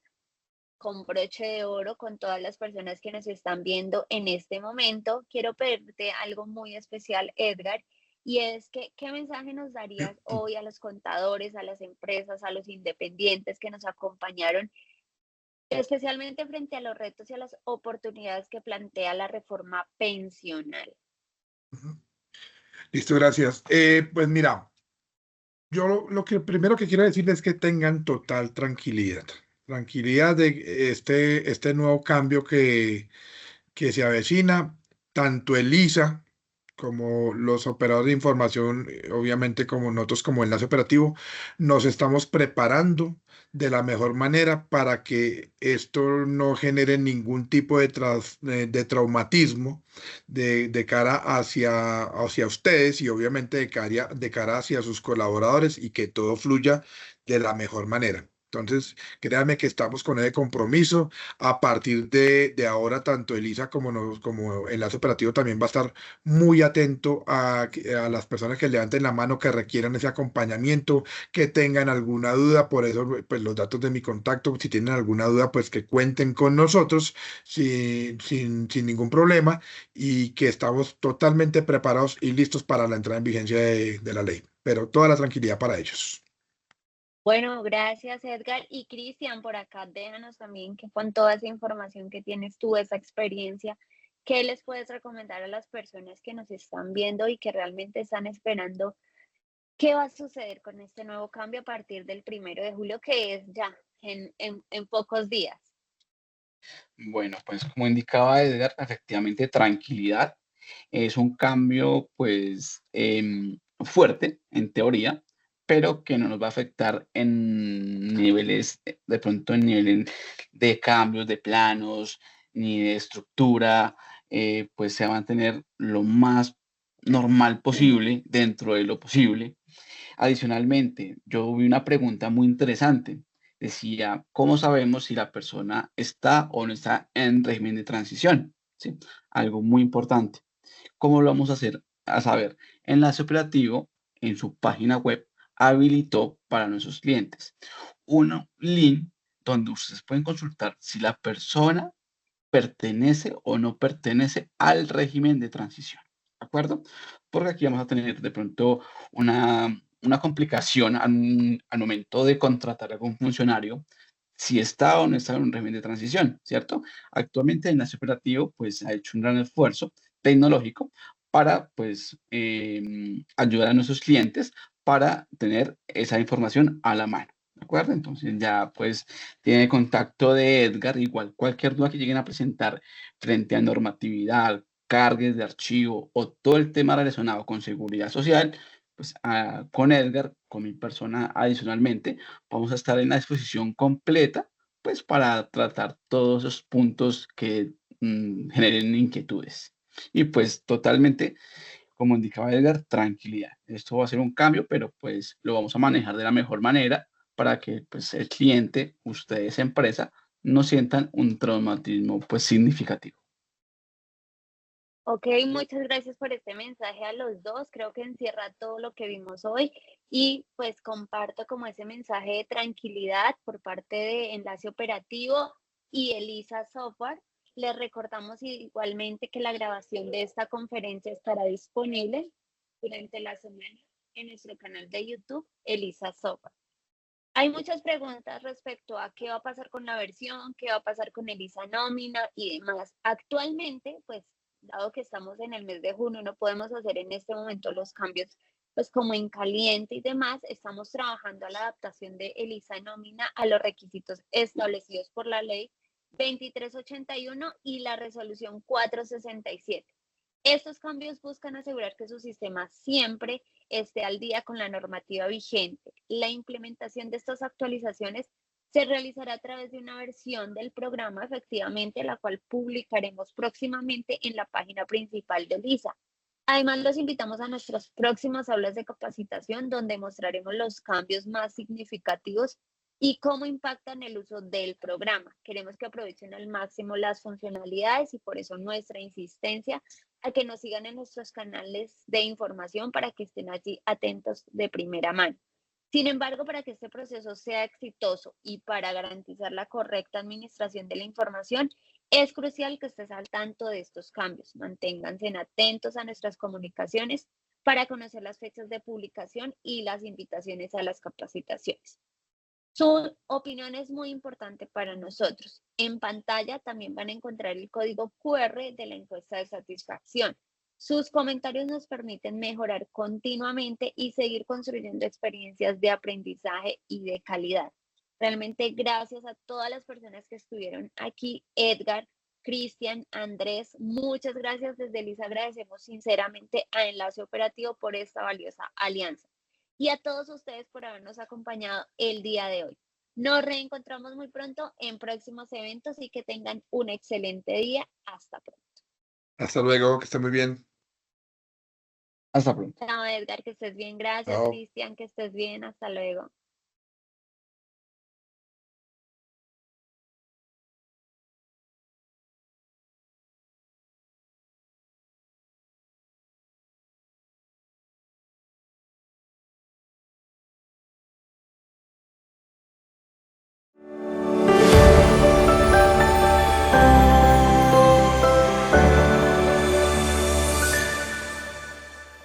con broche de oro con todas las personas que nos están viendo en este momento, quiero pedirte algo muy especial, Edgar, y es que, ¿qué mensaje nos darías hoy a los contadores, a las empresas, a los independientes que nos acompañaron, especialmente frente a los retos y a las oportunidades que plantea la reforma pensional? Listo, gracias. Pues mira, yo lo que primero que quiero decirles es que tengan total tranquilidad. Tranquilidad de este nuevo cambio que se avecina, tanto ELISA como los operadores de información, obviamente como nosotros como enlace operativo, nos estamos preparando de la mejor manera para que esto no genere ningún tipo de traumatismo de cara hacia ustedes y obviamente de cara hacia sus colaboradores y que todo fluya de la mejor manera. Entonces, créanme que estamos con ese compromiso. A partir de ahora, tanto Elisa como Enlace Operativo también va a estar muy atento a las personas que levanten la mano, que requieran ese acompañamiento, que tengan alguna duda. Por eso, pues los datos de mi contacto, si tienen alguna duda, pues que cuenten con nosotros sin ningún problema y que estamos totalmente preparados y listos para la entrada en vigencia de la ley. Pero toda la tranquilidad para ellos. Bueno, gracias Edgar. Y Cristian, por acá déjanos también que con toda esa información que tienes tú, esa experiencia, ¿qué les puedes recomendar a las personas que nos están viendo y que realmente están esperando qué va a suceder con este nuevo cambio a partir del 1 de julio, que es ya en pocos días? Bueno, pues como indicaba Edgar, efectivamente tranquilidad es un cambio pues fuerte en teoría, pero que no nos va a afectar en niveles, de pronto en niveles de cambios de planos ni de estructura, pues se va a mantener lo más normal posible dentro de lo posible. Adicionalmente, yo vi una pregunta muy interesante. Decía, ¿cómo sabemos si la persona está o no está en régimen de transición? ¿Sí? Algo muy importante. ¿Cómo lo vamos a hacer? A saber, Enlace Operativo en su página web habilitó para nuestros clientes un link donde ustedes pueden consultar si la persona pertenece o no pertenece al régimen de transición, ¿de acuerdo? Porque aquí vamos a tener de pronto una complicación al momento de contratar a algún funcionario, si está o no está en un régimen de transición, ¿cierto? Actualmente el enlace operativo pues ha hecho un gran esfuerzo tecnológico para pues ayudar a nuestros clientes para tener esa información a la mano, ¿de acuerdo? Entonces ya pues tiene contacto de Edgar, igual cualquier duda que lleguen a presentar frente a normatividad, cargas de archivo o todo el tema relacionado con seguridad social, pues con Edgar, con mi persona adicionalmente, vamos a estar en la exposición completa, pues para tratar todos esos puntos que generen inquietudes. Y pues totalmente, como indicaba Edgar, tranquilidad. Esto va a ser un cambio, pero pues lo vamos a manejar de la mejor manera para que pues el cliente, ustedes empresa, no sientan un traumatismo pues significativo. Ok, muchas gracias por este mensaje a los dos. Creo que encierra todo lo que vimos hoy y pues comparto como ese mensaje de tranquilidad por parte de Enlace Operativo y Elisa Software. Les recordamos igualmente que la grabación de esta conferencia estará disponible durante la semana en nuestro canal de YouTube, Elisa Software. Hay muchas preguntas respecto a qué va a pasar con la versión, qué va a pasar con Elisa Nómina y demás. Actualmente, pues, dado que estamos en el mes de junio, no podemos hacer en este momento los cambios, pues, como en caliente y demás. Estamos trabajando a la adaptación de Elisa Nómina a los requisitos establecidos por la ley 2381 y la resolución 467. Estos cambios buscan asegurar que su sistema siempre esté al día con la normativa vigente. La implementación de estas actualizaciones se realizará a través de una versión del programa, efectivamente, la cual publicaremos próximamente en la página principal de LISA. Además, los invitamos a nuestras próximas aulas de capacitación, donde mostraremos los cambios más significativos y cómo impactan el uso del programa. Queremos que aprovechen al máximo las funcionalidades y por eso nuestra insistencia a que nos sigan en nuestros canales de información para que estén allí atentos de primera mano. Sin embargo, para que este proceso sea exitoso y para garantizar la correcta administración de la información, es crucial que estés al tanto de estos cambios. Manténganse atentos a nuestras comunicaciones para conocer las fechas de publicación y las invitaciones a las capacitaciones. Su opinión es muy importante para nosotros. En pantalla también van a encontrar el código QR de la encuesta de satisfacción. Sus comentarios nos permiten mejorar continuamente y seguir construyendo experiencias de aprendizaje y de calidad. Realmente gracias a todas las personas que estuvieron aquí, Edgar, Cristian, Andrés, muchas gracias. Desde LISA agradecemos sinceramente a Enlace Operativo por esta valiosa alianza y a todos ustedes por habernos acompañado el día de hoy. Nos reencontramos muy pronto en próximos eventos y que tengan un excelente día. Hasta pronto. Hasta luego, que esté muy bien. Hasta pronto. Chao, Edgar, que estés bien. Gracias, Chao. Cristian, que estés bien. Hasta luego.